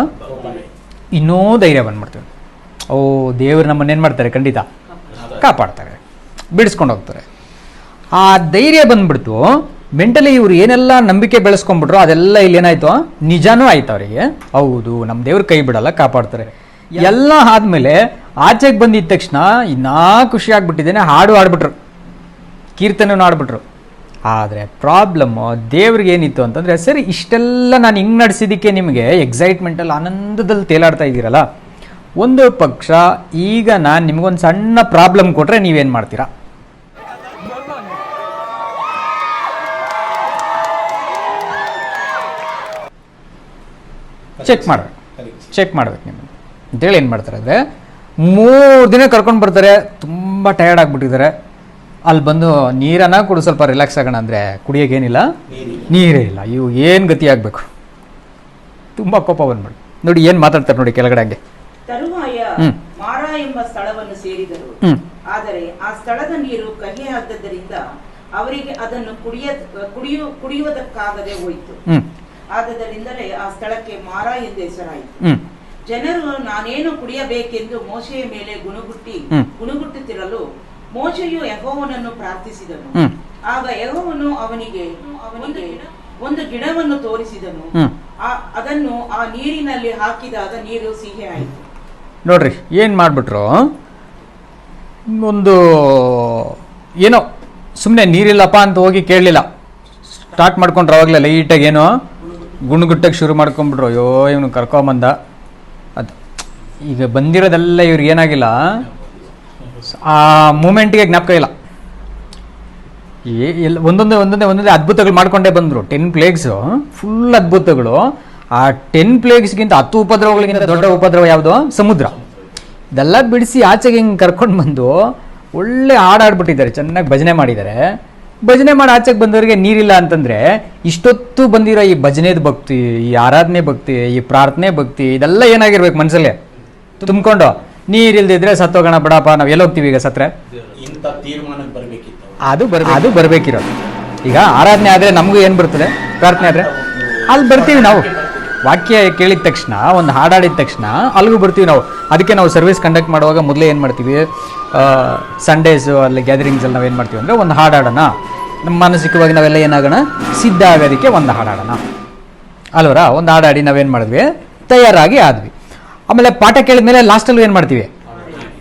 ಇನ್ನೂ ಧೈರ್ಯ ಬಂದ್ಬಿಡ್ತೀವಿ. ದೇವರು ನಮ್ಮನ್ನೇನು ಮಾಡ್ತಾರೆ? ಖಂಡಿತ ಕಾಪಾಡ್ತಾರೆ, ಬಿಡಿಸ್ಕೊಂಡು ಹೋಗ್ತಾರೆ. ಆ ಧೈರ್ಯ ಬಂದ್ಬಿಡ್ತು. ಮೆಂಟಲಿ ಇವ್ರು ಏನೆಲ್ಲ ನಂಬಿಕೆ ಬೆಳೆಸ್ಕೊಂಡ್ಬಿಟ್ರು ಅದೆಲ್ಲ ಇಲ್ಲಿ ಏನಾಯ್ತು? ನಿಜಾನೂ ಆಯ್ತು ಅವರಿಗೆ. ಹೌದು, ನಮ್ಮ ದೇವ್ರ ಕೈ ಬಿಡಲ್ಲ, ಕಾಪಾಡ್ತಾರೆ. ಎಲ್ಲ ಆದ್ಮೇಲೆ ಆಚೆಗೆ ಬಂದಿದ್ದ ತಕ್ಷಣ ಇನ್ನೂ ಖುಷಿ ಆಗ್ಬಿಟ್ಟಿದ್ದೇನೆ, ಹಾಡು ಹಾಡ್ಬಿಟ್ರು, ಕೀರ್ತನೆನೂ ಆಡ್ಬಿಟ್ರು. ಆದರೆ ಪ್ರಾಬ್ಲಮ್ಮು ದೇವ್ರಿಗೆ ಏನಿತ್ತು ಅಂತಂದರೆ, ಸರಿ ಇಷ್ಟೆಲ್ಲ ನಾನು ಹಿಂಗೆ ನಡೆಸಿದ್ದಕ್ಕೆ ನಿಮಗೆ ಎಕ್ಸೈಟ್ಮೆಂಟಲ್ಲಿ ಆನಂದದಲ್ಲಿ ತೇಲಾಡ್ತಾ ಇದ್ದೀರಲ್ಲ, ಒಂದು ಪಕ್ಷ ಈಗ ನಾನು ನಿಮಗೊಂದು ಸಣ್ಣ ಪ್ರಾಬ್ಲಮ್ ಕೊಟ್ಟರೆ ನೀವೇನು ಮಾಡ್ತೀರಾ? ಚೆಕ್ ಮಾಡ್ಬೇಕು ನೀವು ಅಂತೇಳಿ ಏನು ಮಾಡ್ತಾರೆ ಅಂದರೆ, 3 ದಿನ ಕರ್ಕೊಂಡು ಬರ್ತಾರೆ. ತುಂಬ ಟಯರ್ಡ್ ಆಗಿಬಿಟ್ಟಿದ್ದಾರೆ. ಅಲ್ಲಿ ಬಂದು ನೀರನ್ನ ಕುಡು, ಸ್ವಲ್ಪ ರಿಲ್ಯಾಕ್ಸ್ ಆಗೋಣ ಅಂದರೆ ಕುಡಿಯೋಕ್ಕೇನಿಲ್ಲ, ನೀರೇ ಇಲ್ಲ. ಇವು ಏನು ಗತಿ ಆಗಬೇಕು? ತುಂಬ ಕೋಪ ಬಂದ್ಬಿಡು. ನೋಡಿ ಏನು ಮಾತಾಡ್ತಾರೆ ನೋಡಿ ಕೆಳಗಡೆ ಹಂಗೆ. ತರುವಾಯ ಮಾರಾ ಎಂಬ ಸ್ಥಳವನ್ನು ಸೇರಿದರು. ಆದರೆ ಆ ಸ್ಥಳದ ನೀರು ಕಹಿಯಾದ್ದರಿಂದ ಅವರಿಗೆ ಅದನ್ನು ಕುಡಿಯುವುದಕ್ಕಾಗದೆ ಹೋಯಿತು. ಆದ್ದರಿಂದಲೇ ಆ ಸ್ಥಳಕ್ಕೆ ಮಾರಾ ಎಂದು ಹೆಸರಾಯಿತು. ಜನರು ನಾನೇನು ಕುಡಿಯಬೇಕೆಂದು ಮೋಶೆಯ ಮೇಲೆ ಗುಣಗುಟ್ಟುತ್ತಿರಲು ಮೋಶೆಯು ಯೆಹೋವನನ್ನು ಪ್ರಾರ್ಥಿಸಿದನು. ಆಗ ಯೆಹೋವನು ಅವನಿಗೆ ಒಂದು ಗಿಡವನ್ನು ತೋರಿಸಿದನು. ಅದನ್ನು ಆ ನೀರಿನಲ್ಲಿ ಹಾಕಿದಾಗ ನೀರು ಸಿಹಿ ಆಯಿತು. ನೋಡ್ರಿ ಏನ್ ಮಾಡ್ಬಿಟ್ರು, ಒಂದು ಏನೋ ಸುಮ್ಮನೆ ನೀರಿಲ್ಲಪ್ಪ ಅಂತ ಹೋಗಿ ಕೇಳಲಿಲ್ಲ, ಸ್ಟಾರ್ಟ್ ಮಾಡ್ಕೊಂಡ್ರು. ಅವಾಗಲೇ ಲೈಟಾಗಿ ಏನೋ ಗುಣಗುಟ್ಟಕ್ಕೆ ಶುರು ಮಾಡ್ಕೊಂಡ್ಬಿಟ್ರು. ಅಯ್ಯೋ ಇವನು ಕರ್ಕೊಂಬಂದ. ಅದು ಈಗ ಬಂದಿರೋದೆಲ್ಲ ಇವ್ರಿಗೆ ಏನಾಗಿಲ್ಲ, ಆ ಮೂಮೆಂಟ್ಗೆ ಜ್ಞಾಪಕ ಇಲ್ಲ. ಒಂದೊಂದೇ ಅದ್ಭುತಗಳು ಮಾಡ್ಕೊಂಡೇ ಬಂದರು. 10 ಪ್ಲೇಗ್ಸು ಫುಲ್ ಅದ್ಭುತಗಳು. ಆ 10 ಪ್ಲೇಗ್ಸ್ಗಿಂತ 10 ಉಪದ್ರವಗಳಿಗಿಂತ ದೊಡ್ಡ ಉಪದ್ರವ ಯಾವುದು? ಸಮುದ್ರ. ಇದೆಲ್ಲ ಬಿಡಿಸಿ ಆಚೆಗೆ ಹಿಂಗೆ ಕರ್ಕೊಂಡು ಬಂದು ಒಳ್ಳೆ ಹಾಡಾಡ್ಬಿಟ್ಟಿದ್ದಾರೆ, ಚೆನ್ನಾಗಿ ಭಜನೆ ಮಾಡಿದ್ದಾರೆ. ಭಜನೆ ಮಾಡಿ ಆಚೆಗೆ ಬಂದವರಿಗೆ ನೀರಿಲ್ಲ ಅಂತಂದರೆ, ಇಷ್ಟೊತ್ತು ಬಂದಿರೋ ಈ ಭಜನೆದ ಭಕ್ತಿ, ಈ ಆರಾಧನೆ ಭಕ್ತಿ, ಈ ಪ್ರಾರ್ಥನೆ ಭಕ್ತಿ, ಇದೆಲ್ಲ ಏನಾಗಿರ್ಬೇಕು ಮನಸ್ಸಲ್ಲಿ ತುಂಬಿಕೊಂಡು, ನೀರಿಲ್ದಿದ್ರೆ ಸತ್ತೋಗೋಣ ಬಿಡಪ್ಪ, ನಾವು ಎಲ್ಲೋಗ್ತೀವಿ ಈಗ ಸತ್ರೆ, ಅದು ಬರಬೇಕಿರೋದು. ಈಗ ಆರಾಧನೆ ಆದರೆ ನಮಗೂ ಏನು ಬರ್ತದೆ? ಪ್ರಾರ್ಥನೆ ಆದರೆ ಅಲ್ಲಿ ಬರ್ತೀವಿ ನಾವು. ವಾಕ್ಯ ಕೇಳಿದ ತಕ್ಷಣ, ಒಂದು ಹಾಡಾಡಿದ ತಕ್ಷಣ ಅಲ್ಲಿಗೂ ಬರ್ತೀವಿ ನಾವು. ಅದಕ್ಕೆ ನಾವು ಸರ್ವಿಸ್ ಕಂಡಕ್ಟ್ ಮಾಡುವಾಗ ಮೊದಲೇ ಏನು ಮಾಡ್ತೀವಿ, ಸಂಡೇಸು ಅಲ್ಲಿ ಗ್ಯಾದರಿಂಗ್ಸಲ್ಲಿ ನಾವೇನು ಮಾಡ್ತೀವಿ ಅಂದರೆ, ಒಂದು ಹಾಡಾಡೋಣ, ನಮ್ಮ ಮಾನಸಿಕವಾಗಿ ನಾವೆಲ್ಲ ಏನಾಗೋಣ, ಸಿದ್ಧ ಆಗೋದಕ್ಕೆ ಒಂದು ಹಾಡಾಡೋಣ ಅಲ್ವರ. ಒಂದು ಹಾಡಾಡಿ ನಾವೇನು ಮಾಡಿದ್ವಿ, ತಯಾರಾಗಿ ಆದ್ವಿ. ಆಮೇಲೆ ಪಾಠ ಕೇಳಿದ ಮೇಲೆ ಲಾಸ್ಟಲ್ಲೂ ಏನು ಮಾಡ್ತೀವಿ,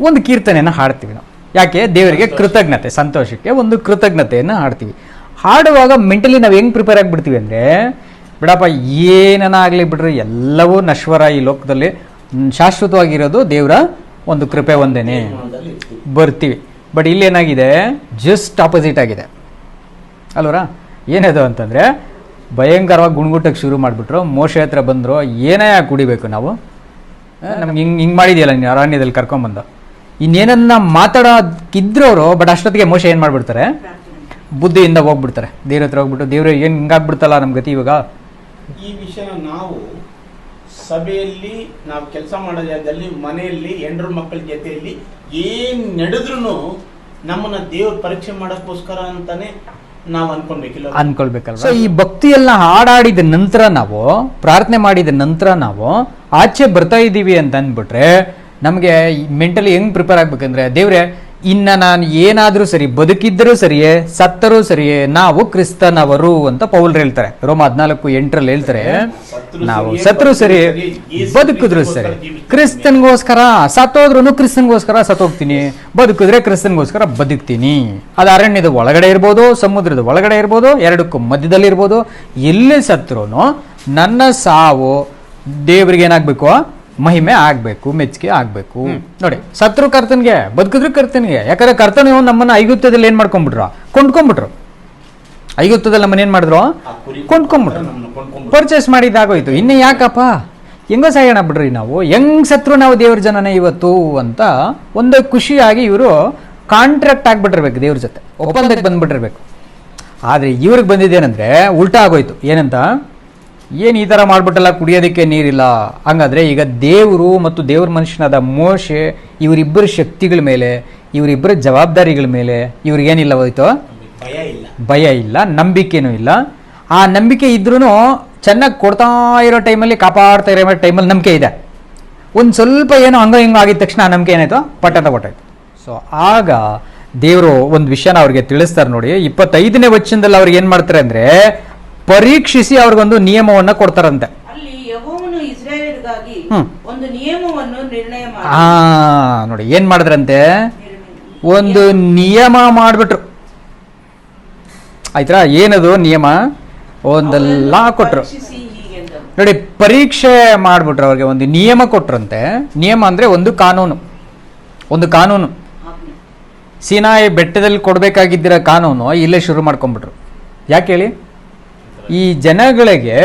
ಒಂದು ಕೀರ್ತನೆಯನ್ನು ಹಾಡ್ತೀವಿ ನಾವು. ಯಾಕೆ? ದೇವರಿಗೆ ಕೃತಜ್ಞತೆ, ಸಂತೋಷಕ್ಕೆ ಒಂದು ಕೃತಜ್ಞತೆಯನ್ನು ಹಾಡ್ತೀವಿ. ಹಾಡುವಾಗ ಮೆಂಟಲಿ ನಾವು ಹೆಂಗೆ ಪ್ರಿಪೇರ್ ಆಗಿಬಿಡ್ತೀವಿ ಅಂದರೆ, ಬಿಡಪ್ಪ ಏನನ ಆಗಲಿ ಬಿಡ್ರಿ, ಎಲ್ಲವೂ ನಶ್ವರ ಈ ಲೋಕದಲ್ಲಿ, ಶಾಶ್ವತವಾಗಿರೋದು ದೇವರ ಒಂದು ಕೃಪೆ ಒಂದೇನೆ, ಬರ್ತೀವಿ. ಬಟ್ ಇಲ್ಲೇನಾಗಿದೆ, ಜಸ್ಟ್ ಆಪೋಸಿಟ್ ಆಗಿದೆ ಅಲ್ವರಾ? ಏನದು ಅಂತಂದರೆ, ಭಯಂಕರವಾಗಿ ಗುಣಗುಟ್ಟಕ್ಕೆ ಶುರು ಮಾಡಿಬಿಟ್ರು. ಮೋಶೆ ಹತ್ರ ಬಂದರು, ಏನೇ ಕುಡಿಬೇಕು ನಾವು, ನಮ್ಗೆ ಹಿಂಗೆ ಮಾಡಿದೆಯಲ್ಲ ನೀನು ಅರಣ್ಯದಲ್ಲಿ ಕರ್ಕೊಂಬಂದು, ಇನ್ನೇನನ್ನ ಮಾತಾಡೋಕ್ಕಿದ್ರು ಅವರು. ಬಟ್ ಅಷ್ಟೊತ್ತಿಗೆ ಮೋಶೆ ಏನು ಮಾಡಿಬಿಡ್ತಾರೆ, ಬುದ್ಧಿಯಿಂದ ಹೋಗ್ಬಿಡ್ತಾರೆ ದೇವ್ರ ಹತ್ರ ಹೋಗ್ಬಿಟ್ಟು, ದೇವ್ರ ಏನು ಹಿಂಗಾಗ್ಬಿಡ್ತಲ್ಲ ನಮ್ಮ ಗತಿ ಇವಾಗ. ಈ ವಿಷಯ ನಾವು ಸಭೆಯಲ್ಲಿ, ನಾವು ಕೆಲಸ ಮಾಡೋ ಜಾಗದಲ್ಲಿ, ಮನೆಯಲ್ಲಿ, ಹೆಂಡ್ರ ಮಕ್ಕಳ ಜೊತೆಯಲ್ಲಿ ಏನ್ ನಡೆದ್ರು ನಮ್ಮನ್ನ ದೇವ್ರ ಪರೀಕ್ಷೆ ಮಾಡೋಕ್ಕೋಸ್ಕರ ಅಂತಾನೆ ನಾವು ಅನ್ಕೊಳ್ಬೇಕಲ್ವ. ಸೊ ಈ ಭಕ್ತಿಯೆಲ್ಲ ಹಾಡಾಡಿದ ನಂತರ, ನಾವು ಪ್ರಾರ್ಥನೆ ಮಾಡಿದ ನಂತರ ನಾವು ಆಚೆ ಬರ್ತಾ ಇದ್ದೀವಿ ಅಂತ ಅಂದ್ಬಿಟ್ರೆ, ನಮಗೆ ಮೆಂಟಲಿ ಹೆಂಗ್ ಪ್ರಿಪೇರ್ ಆಗ್ಬೇಕಂದ್ರೆ, ದೇವ್ರೆ ಇನ್ನ ನಾನು ಏನಾದ್ರೂ ಸರಿ, ಬದುಕಿದ್ದರೂ ಸರಿಯೇ ಸತ್ತರೂ ಸರಿಯೇ ನಾವು ಕ್ರಿಸ್ತನವರು ಅಂತ ಪೌಲ್ ಹೇಳ್ತಾರೆ. ರೋಮ 14:8 ಹೇಳ್ತಾರೆ, ನಾವು ಸತ್ರು ಸರಿ ಬದುಕಿದ್ರು ಸರಿ ಕ್ರಿಸ್ತನ್ಗೋಸ್ಕರ, ಸತ್ತೋದ್ರೂ ಕ್ರಿಸ್ತನ್ಗೋಸ್ಕರ ಸತ್ತೋಗ್ತೀನಿ, ಬದುಕಿದ್ರೆ ಕ್ರಿಸ್ತನ್ಗೋಸ್ಕರ ಬದುಕ್ತೀನಿ. ಅದು ಅರಣ್ಯದ ಒಳಗಡೆ ಇರ್ಬೋದು, ಸಮುದ್ರದ ಒಳಗಡೆ ಇರ್ಬೋದು, ಎರಡಕ್ಕೂ ಮಧ್ಯದಲ್ಲಿ ಇರ್ಬೋದು, ಎಲ್ಲಿ ಸತ್ರು ನನ್ನ ಸಾವು ದೇವ್ರಿಗೆ ಏನಾಗ್ಬೇಕು, ಮಹಿಮೆ ಆಗ್ಬೇಕು, ಮೆಚ್ಚುಗೆ ಆಗ್ಬೇಕು. ನೋಡಿ, ಸತ್ರು ಕರ್ತನ್ಗೆ, ಬದುಕಿದ್ರು ಕರ್ತನ್ಗೆ. ಯಾಕಂದ್ರೆ ಕರ್ತನು ನಮ್ಮನ್ನ ಐಗುಪ್ತದಲ್ಲಿ ಏನ್ ಮಾಡ್ಕೊಂಡ್ಬಿಟ್ರು, ಕೊಂಡ್ಕೊಂಡ್ಬಿಟ್ರು. ಐಗುಪ್ತದಲ್ಲಿ ನಮ್ಮನ್ನ ಏನ್ ಮಾಡಿದ್ರು, ಕೊಂಡ್ಕೊಂಡ್ಬಿಟ್ರು, ಪರ್ಚೇಸ್ ಮಾಡಿದಾಗೋಯ್ತು. ಇನ್ನು ಯಾಕಪ್ಪ ಹೆಂಗೋ ಸಾಯೋಣ ಬಿಡ್ರಿ, ನಾವು ಹೆಂಗ್ ಸತ್ರು ನಾವು ದೇವ್ರ ಜನನೇ ಇವತ್ತು ಅಂತ ಒಂದು ಖುಷಿಯಾಗಿ ಇವರು ಕಾಂಟ್ರಾಕ್ಟ್ ಆಗ್ಬಿಟ್ಟಿರ್ಬೇಕು, ದೇವ್ರ ಜೊತೆ ಒಪ್ಪಂದಕ್ಕೆ ಬಂದ್ಬಿಟ್ಟಿರ್ಬೇಕು. ಆದ್ರೆ ಇವ್ರಿಗೆ ಬಂದಿದ್ದೇನಂದ್ರೆ ಉಲ್ಟಾ ಆಗೋಯ್ತು. ಏನಂತ, ಏನು ಈ ಥರ ಮಾಡ್ಬಿಟ್ಟಲ್ಲ, ಕುಡಿಯೋದಕ್ಕೆ ನೀರಿಲ್ಲ. ಹಂಗಾದ್ರೆ ಈಗ ದೇವರು ಮತ್ತು ದೇವ್ರ ಮನುಷ್ಯನಾದ ಮೋಶೆ, ಇವರಿಬ್ಬರ ಶಕ್ತಿಗಳ ಮೇಲೆ, ಇವರಿಬ್ಬರ ಜವಾಬ್ದಾರಿಗಳ ಮೇಲೆ ಇವ್ರಿಗೇನಿಲ್ಲ ಹೋಯ್ತು, ಭಯ ಇಲ್ಲ, ನಂಬಿಕೆನೂ ಇಲ್ಲ. ಆ ನಂಬಿಕೆ ಇದ್ರೂ ಚೆನ್ನಾಗಿ ಕೊಡ್ತಾ ಇರೋ ಟೈಮಲ್ಲಿ, ಕಾಪಾಡ್ತಾ ಇರೋ ಟೈಮಲ್ಲಿ ನಂಬಿಕೆ ಇದೆ. ಒಂದು ಸ್ವಲ್ಪ ಏನೋ ಹಂಗ ಹಿಂಗ ಆಗಿದ ತಕ್ಷಣ ಆ ನಂಬಿಕೆ ಏನಾಯ್ತು, ಪಟ್ಟದ ಕೊಟ್ಟಾಯ್ತು. ಸೊ ಆಗ ದೇವರು ಒಂದು ವಿಷಯನ ಅವ್ರಿಗೆ ತಿಳಿಸ್ತಾರೆ ನೋಡಿ. 25ನೇ ವಚನದಲ್ಲಿ ಅವ್ರಿಗೆ ಏನು ಮಾಡ್ತಾರೆ ಅಂದರೆ, ಪರೀಕ್ಷಿಸಿ ಅವ್ರಿಗೊಂದು ನಿಯಮವನ್ನ ಕೊಡ್ತಾರಂತೆ. ಅಲ್ಲಿ ಯೆಹೋವನು ಇಸ್ರಾಯೇಲ್ಗಾಗಿ ಒಂದು ನಿಯಮವನ್ನು ನಿರ್ಣಯ ಮಾಡಿ, ನೋಡಿ ಏನ್ ಮಾಡಿದ್ರಂತೆ, ಒಂದು ನಿಯಮ ಮಾಡ್ಬಿಟ್ರು. ಆಯ್ತಾ? ಏನದು ನಿಯಮ? ಒಂದು ಲಾ ಕೊಟ್ರು ನೋಡಿ, ಪರೀಕ್ಷೆ ಮಾಡ್ಬಿಟ್ರು, ಅವ್ರಿಗೆ ಒಂದು ನಿಯಮ ಕೊಟ್ರಂತೆ. ನಿಯಮ ಅಂದ್ರೆ ಒಂದು ಕಾನೂನು. ಸೀನಾಯಿ ಬೆಟ್ಟದಲ್ಲಿ ಕೊಡ್ಬೇಕಾಗಿದ್ದಿರೋ ಕಾನೂನು ಇಲ್ಲೇ ಶುರು ಮಾಡ್ಕೊಂಡ್ಬಿಟ್ರು. ಯಾಕೆ ಹೇಳಿ? ಈ ಜನಗಳಿಗೆ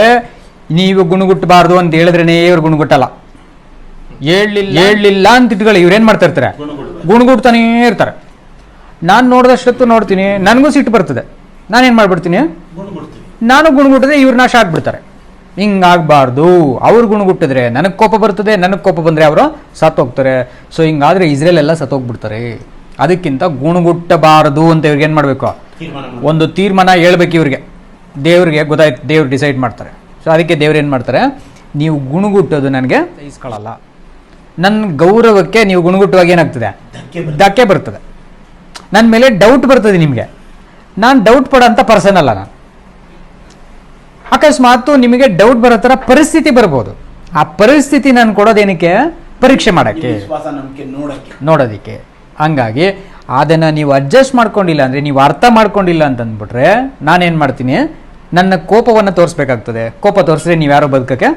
ನೀವು ಗುಣಗುಟ್ಟಬಾರ್ದು ಅಂತ ಹೇಳಿದ್ರೇನೆ ಇವ್ರು ಗುಣಗುಟ್ಟಲ್ಲ. ಹೇಳಲಿಲ್ಲ ಅಂತ ಇಟ್ಕೊಳ್ಳಿ, ಇವ್ರೇನ್ ಮಾಡ್ತಾ ಇರ್ತಾರೆ, ಗುಣಗುಡ್ತಾನೇ ಇರ್ತಾರೆ. ನಾನು ನೋಡಿದಷ್ಟೊತ್ತು ನೋಡ್ತೀನಿ, ನನಗೂ ಸಿಟ್ಟು ಬರ್ತದೆ, ನಾನೇನ್ ಮಾಡ್ಬಿಡ್ತೀನಿ, ನಾನು ಗುಣಗುಟ್ಟಿದ್ರೆ ಇವ್ರು ನಾಶ ಆಗ್ಬಿಡ್ತಾರೆ. ಹಿಂಗಾಗಬಾರ್ದು. ಅವ್ರು ಗುಣಗುಟ್ಟಿದ್ರೆ ನನಗೆ ಕೋಪ ಬರ್ತದೆ, ನನಗೆ ಕೋಪ ಬಂದರೆ ಅವರು ಸತ್ತೋಗ್ತಾರೆ. ಸೊ ಹಿಂಗಾದ್ರೆ ಇಸ್ರೇಲ್ ಎಲ್ಲ ಸತ್ತೋಗ್ಬಿಡ್ತಾರೆ. ಅದಕ್ಕಿಂತ ಗುಣಗುಟ್ಟಬಾರದು ಅಂತ ಇವ್ರಿಗೆ ಏನು ಮಾಡಬೇಕು, ಒಂದು ತೀರ್ಮಾನ ಹೇಳ್ಬೇಕು ಇವ್ರಿಗೆ. ದೇವ್ರಿಗೆ ಗೊತ್ತಾಯ್ತು, ದೇವ್ರು ಡಿಸೈಡ್ ಮಾಡ್ತಾರೆ. ಸೊ ಅದಕ್ಕೆ ದೇವ್ರು ಏನು ಮಾಡ್ತಾರೆ, ನೀವು ಗುಣಗುಟ್ಟೋದು ನನಗೆ ಸಹಿಸ್ಕೊಳ್ಳಲ್ಲ, ನನ್ನ ಗೌರವಕ್ಕೆ ನೀವು ಗುಣಗುಟ್ಟುವಾಗ ಏನಾಗ್ತದೆ, ಧಕ್ಕೆ ಬರ್ತದೆ, ನನ್ನ ಮೇಲೆ ಡೌಟ್ ಬರ್ತದೆ ನಿಮಗೆ. ನಾನು ಡೌಟ್ ಪಡೋಂಥ ಪರ್ಸನ್ ಅಲ್ಲ ನಾನು. ಅಕಸ್ಮಾತ್ ನಿಮಗೆ ಡೌಟ್ ಬರೋ ಥರ ಪರಿಸ್ಥಿತಿ ಬರ್ಬೋದು. ಆ ಪರಿಸ್ಥಿತಿ ನಾನು ಕೊಡೋದೇನಕ್ಕೆ, ಪರೀಕ್ಷೆ ಮಾಡೋಕ್ಕೆ, ನೋಡೋದಕ್ಕೆ. ಹಂಗಾಗಿ ಅದನ್ನು ನೀವು ಅಡ್ಜಸ್ಟ್ ಮಾಡ್ಕೊಂಡಿಲ್ಲ ಅಂದರೆ, ನೀವು ಅರ್ಥ ಮಾಡ್ಕೊಂಡಿಲ್ಲ ಅಂತಂದ್ಬಿಟ್ರೆ ನಾನೇನು ಮಾಡ್ತೀನಿ, ನನ್ನ ಕೋಪವನ್ನು ತೋರಿಸ್ಬೇಕಾಗ್ತದೆ. ಕೋಪ ತೋರಿಸಿದ್ರೆ ನೀವು ಯಾರೋ ಬದುಕಕ್ಕೆ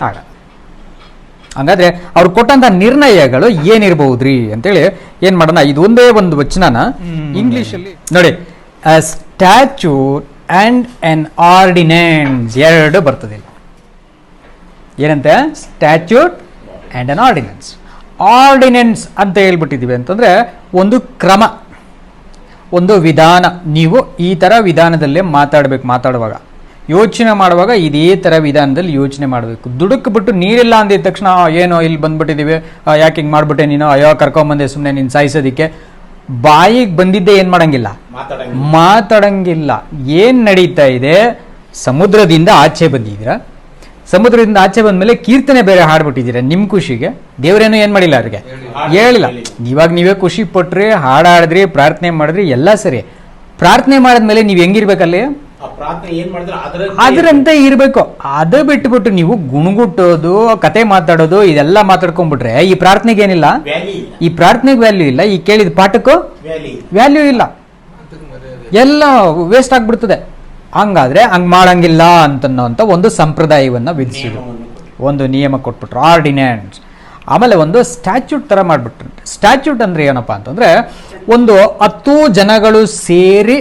ಆಗಲ್ಲ. ಹಂಗಾದ್ರೆ ಅವ್ರು ಕೊಟ್ಟಂಥ ನಿರ್ಣಯಗಳು ಏನಿರ್ಬಹುದ್ರಿ ಅಂತೇಳಿ ಏನು ಮಾಡೋಣ. ಇದು ಒಂದೇ ಒಂದು ವಚನನ ಇಂಗ್ಲೀಷಲ್ಲಿ ನೋಡಿ, ಸ್ಟ್ಯಾಚ್ಯೂಟ್ ಆ್ಯಂಡ್ ಎನ್ ಆರ್ಡಿನೆನ್ಸ್ ಎರಡು ಬರ್ತದೆ. ಏನಂತೆ, statute and N ordinance. Ordinance ಅಂತ ಹೇಳ್ಬಿಟ್ಟಿದ್ದೀವಿ ಅಂತಂದರೆ ಒಂದು ಕ್ರಮ, ಒಂದು ವಿಧಾನ. ನೀವು ಈ ಥರ ವಿಧಾನದಲ್ಲೇ ಮಾತಾಡುವಾಗ, ಯೋಚನೆ ಮಾಡುವಾಗ ಇದೇ ಥರ ವಿಧಾನದಲ್ಲಿ ಯೋಚನೆ ಮಾಡಬೇಕು. ದುಡುಕ್ ಬಿಟ್ಟು ನೀರಿಲ್ಲ ಅಂದಿದ ತಕ್ಷಣ ಏನೋ ಇಲ್ಲಿ ಬಂದ್ಬಿಟ್ಟಿದ್ದೀವಿ, ಯಾಕೆ ಹಿಂಗೆ ಮಾಡಿಬಿಟ್ಟೆ ನೀನು, ಅಯ್ಯೋ ಕರ್ಕೊಂಬಂದೆ ಸುಮ್ಮನೆ ನೀನು ಸಾಯಿಸೋದಕ್ಕೆ, ಬಾಯಿಗೆ ಬಂದಿದ್ದೆ ಏನು ಮಾಡಂಗಿಲ್ಲ, ಮಾತಾಡಂಗಿಲ್ಲ. ಏನು ನಡೀತಾ ಇದೆ, ಸಮುದ್ರದಿಂದ ಆಚೆ ಬಂದಿದ್ದೀರಾ, ಸಮುದ್ರದಿಂದ ಆಚೆ ಬಂದ್ಮೇಲೆ ಕೀರ್ತನೆ ಬೇರೆ ಹಾಡ್ಬಿಟ್ಟಿದ್ದೀರಾ ನಿಮ್ಮ ಖುಷಿಗೆ. ದೇವರೇನು ಏನು ಮಾಡಿಲ್ಲ ಅವ್ರಿಗೆ, ಹೇಳಿಲ್ಲ. ಇವಾಗ ನೀವೇ ಖುಷಿ ಪಟ್ರಿ, ಹಾಡಾಡಿದ್ರಿ, ಪ್ರಾರ್ಥನೆ ಮಾಡಿದ್ರಿ, ಎಲ್ಲ ಸರಿ. ಪ್ರಾರ್ಥನೆ ಮಾಡಿದ್ಮೇಲೆ ನೀವು ಹೆಂಗಿರ್ಬೇಕಲ್ಲಿ, ಆ ಪ್ರಾರ್ಥನೆ ಏನ್ ಮಾಡಿದ್ರೆ ಅದರಂತೆ ಇರಬೇಕು. ಅದು ಬಿಟ್ಬಿಟ್ಟು ನೀವು ಗುಣಗುಟ್ಟೋದು, ಕತೆ ಮಾತಾಡೋದು ಇದೆಲ್ಲ ಮಾತಾಡ್ಕೊಂಡ್ಬಿಟ್ರೆ ಈ ಪ್ರಾರ್ಥನೆಗೆ ಏನಿಲ್ಲ, ಈ ಪ್ರಾರ್ಥನೆಗೆ ವ್ಯಾಲ್ಯೂ ಇಲ್ಲ, ಈ ಕೇಳಿದ ಪಾಠಕ್ಕೂ ವ್ಯಾಲ್ಯೂ ಇಲ್ಲ, ಎಲ್ಲ ವೇಸ್ಟ್ ಆಗ್ಬಿಡ್ತದೆ. ಹಂಗಾದ್ರೆ ಹಂಗ್ ಮಾಡಂಗಿಲ್ಲ ಅಂತನ್ನೋಂಥ ಒಂದು ಸಂಪ್ರದಾಯವನ್ನ ವಿಧಿಸಿದ್ರು, ಒಂದು ನಿಯಮ ಕೊಟ್ಬಿಟ್ರು, ಆರ್ಡಿನೆನ್ಸ್. ಆಮೇಲೆ ಒಂದು ಸ್ಟ್ಯಾಚ್ಯೂಟ್ ತರ ಮಾಡ್ಬಿಟ್ರು. ಸ್ಟ್ಯಾಚ್ಯೂಟ್ ಅಂದ್ರೆ ಏನಪ್ಪಾ ಅಂತಂದ್ರೆ ಒಂದು 10 ಜನಗಳು ಸೇರಿ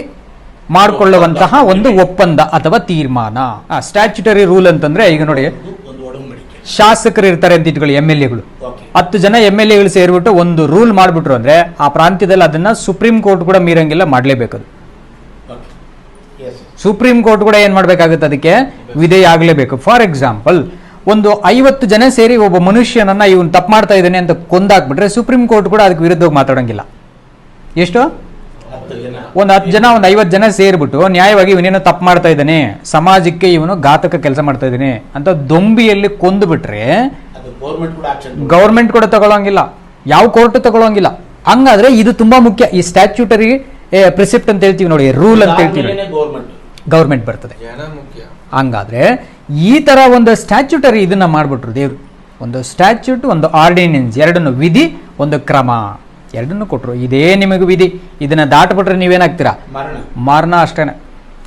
ಮಾಡಿಕೊಳ್ಳುವಂತಹ ಒಂದು ಒಪ್ಪಂದ ಅಥವಾ ತೀರ್ಮಾನ. ಸ್ಟ್ಯಾಚ್ಯೂಟರಿ ರೂಲ್ ಅಂತಂದ್ರೆ ಈಗ ನೋಡಿ, ಶಾಸಕರು ಇರ್ತಾರೆ ಅಂತ ಇಟ್ಕೊಳ್ಳಿ, MLA ಗಳು 10 ಜನ MLA ಗಳು ಸೇರ್ಬಿಟ್ಟು ಒಂದು ರೂಲ್ ಮಾಡ್ಬಿಟ್ರು ಅಂದ್ರೆ ಆ ಪ್ರಾಂತ್ಯದಲ್ಲಿ ಅದನ್ನ ಸುಪ್ರೀಂ ಕೋರ್ಟ್ ಕೂಡ ಮೀರಂಗಿಲ್ಲ, ಮಾಡ್ಲೇಬೇಕು. ಸುಪ್ರೀಂ ಕೋರ್ಟ್ ಕೂಡ ಏನ್ ಮಾಡ್ಬೇಕಾಗುತ್ತೆ, ಅದಕ್ಕೆ ವಿಧೇಯ ಆಗ್ಲೇಬೇಕು. ಫಾರ್ ಎಕ್ಸಾಂಪಲ್, ಒಂದು 50 ಜನ ಸೇರಿ ಒಬ್ಬ ಮನುಷ್ಯನನ್ನ ಇವನ್ ತಪ್ಪು ಮಾಡ್ತಾ ಇದ್ದಾನೆ ಅಂತ ಕೊಂದಾಕ್ಬಿಟ್ರೆ ಸುಪ್ರೀಂ ಕೋರ್ಟ್ ಕೂಡ ಅದಕ್ಕೆ ವಿರುದ್ಧವಾಗಿ ಮಾತಾಡಂಗಿಲ್ಲ. ಎಷ್ಟು? ಒಂದು 10 ಜನ, ಒಂದು 50 ಜನ ಸೇರ್ಬಿಟ್ಟು ನ್ಯಾಯವಾಗಿ ಇವನೇನೋ ತಪ್ಪು ಮಾಡ್ತಾ ಇದ್ದಾನೆ, ಸಮಾಜಕ್ಕೆ ಇವನು ಘಾತಕ ಕೆಲಸ ಮಾಡ್ತಾ ಇದ್ದಾನೆ ಅಂತ ದೊಂಬಿಯಲ್ಲಿ ಕೊಂದು ಬಿಟ್ರೆ ಗೌರ್ಮೆಂಟ್ ಕೂಡ ತಗೊಳ್ಳೋಂಗಿಲ್ಲ, ಯಾವ ಕೋರ್ಟ್ ತಗೊಳ್ಳೋಂಗಿಲ್ಲ. ಹಂಗಾದ್ರೆ ಇದು ತುಂಬಾ ಮುಖ್ಯ. ಈ ಸ್ಟ್ಯಾಚ್ಯೂಟರಿ ಪ್ರಿಸಿಪ್ಟ್ ಅಂತ ಹೇಳ್ತೀವಿ ನೋಡಿ, ರೂಲ್ ಅಂತ ಹೇಳ್ತೀವಿ, ಗೌರ್ಮೆಂಟ್ ಬರ್ತದೆ. ಹಂಗಾದ್ರೆ ಈ ತರ ಒಂದು ಸ್ಟ್ಯಾಚ್ಯೂಟರಿ ಇದನ್ನ ಮಾಡ್ಬಿಟ್ರು ದೇವ್ರು. ಒಂದು ಸ್ಟ್ಯಾಚ್ಯೂಟ್, ಒಂದು ಆರ್ಡಿನೆನ್ಸ್, ಎರಡನ್ನು ವಿಧಿ, ಒಂದು ಕ್ರಮ, ಎರಡನ್ನು ಕೊಟ್ರು. ಇದೇ ನಿಮಗೆ ವಿಧಿ, ಇದನ್ನ ದಾಟಬಿಟ್ರೆ ನೀವೇನಾಗ್ತೀರಾ, ಮರಣ. ಅಷ್ಟೇನೆ,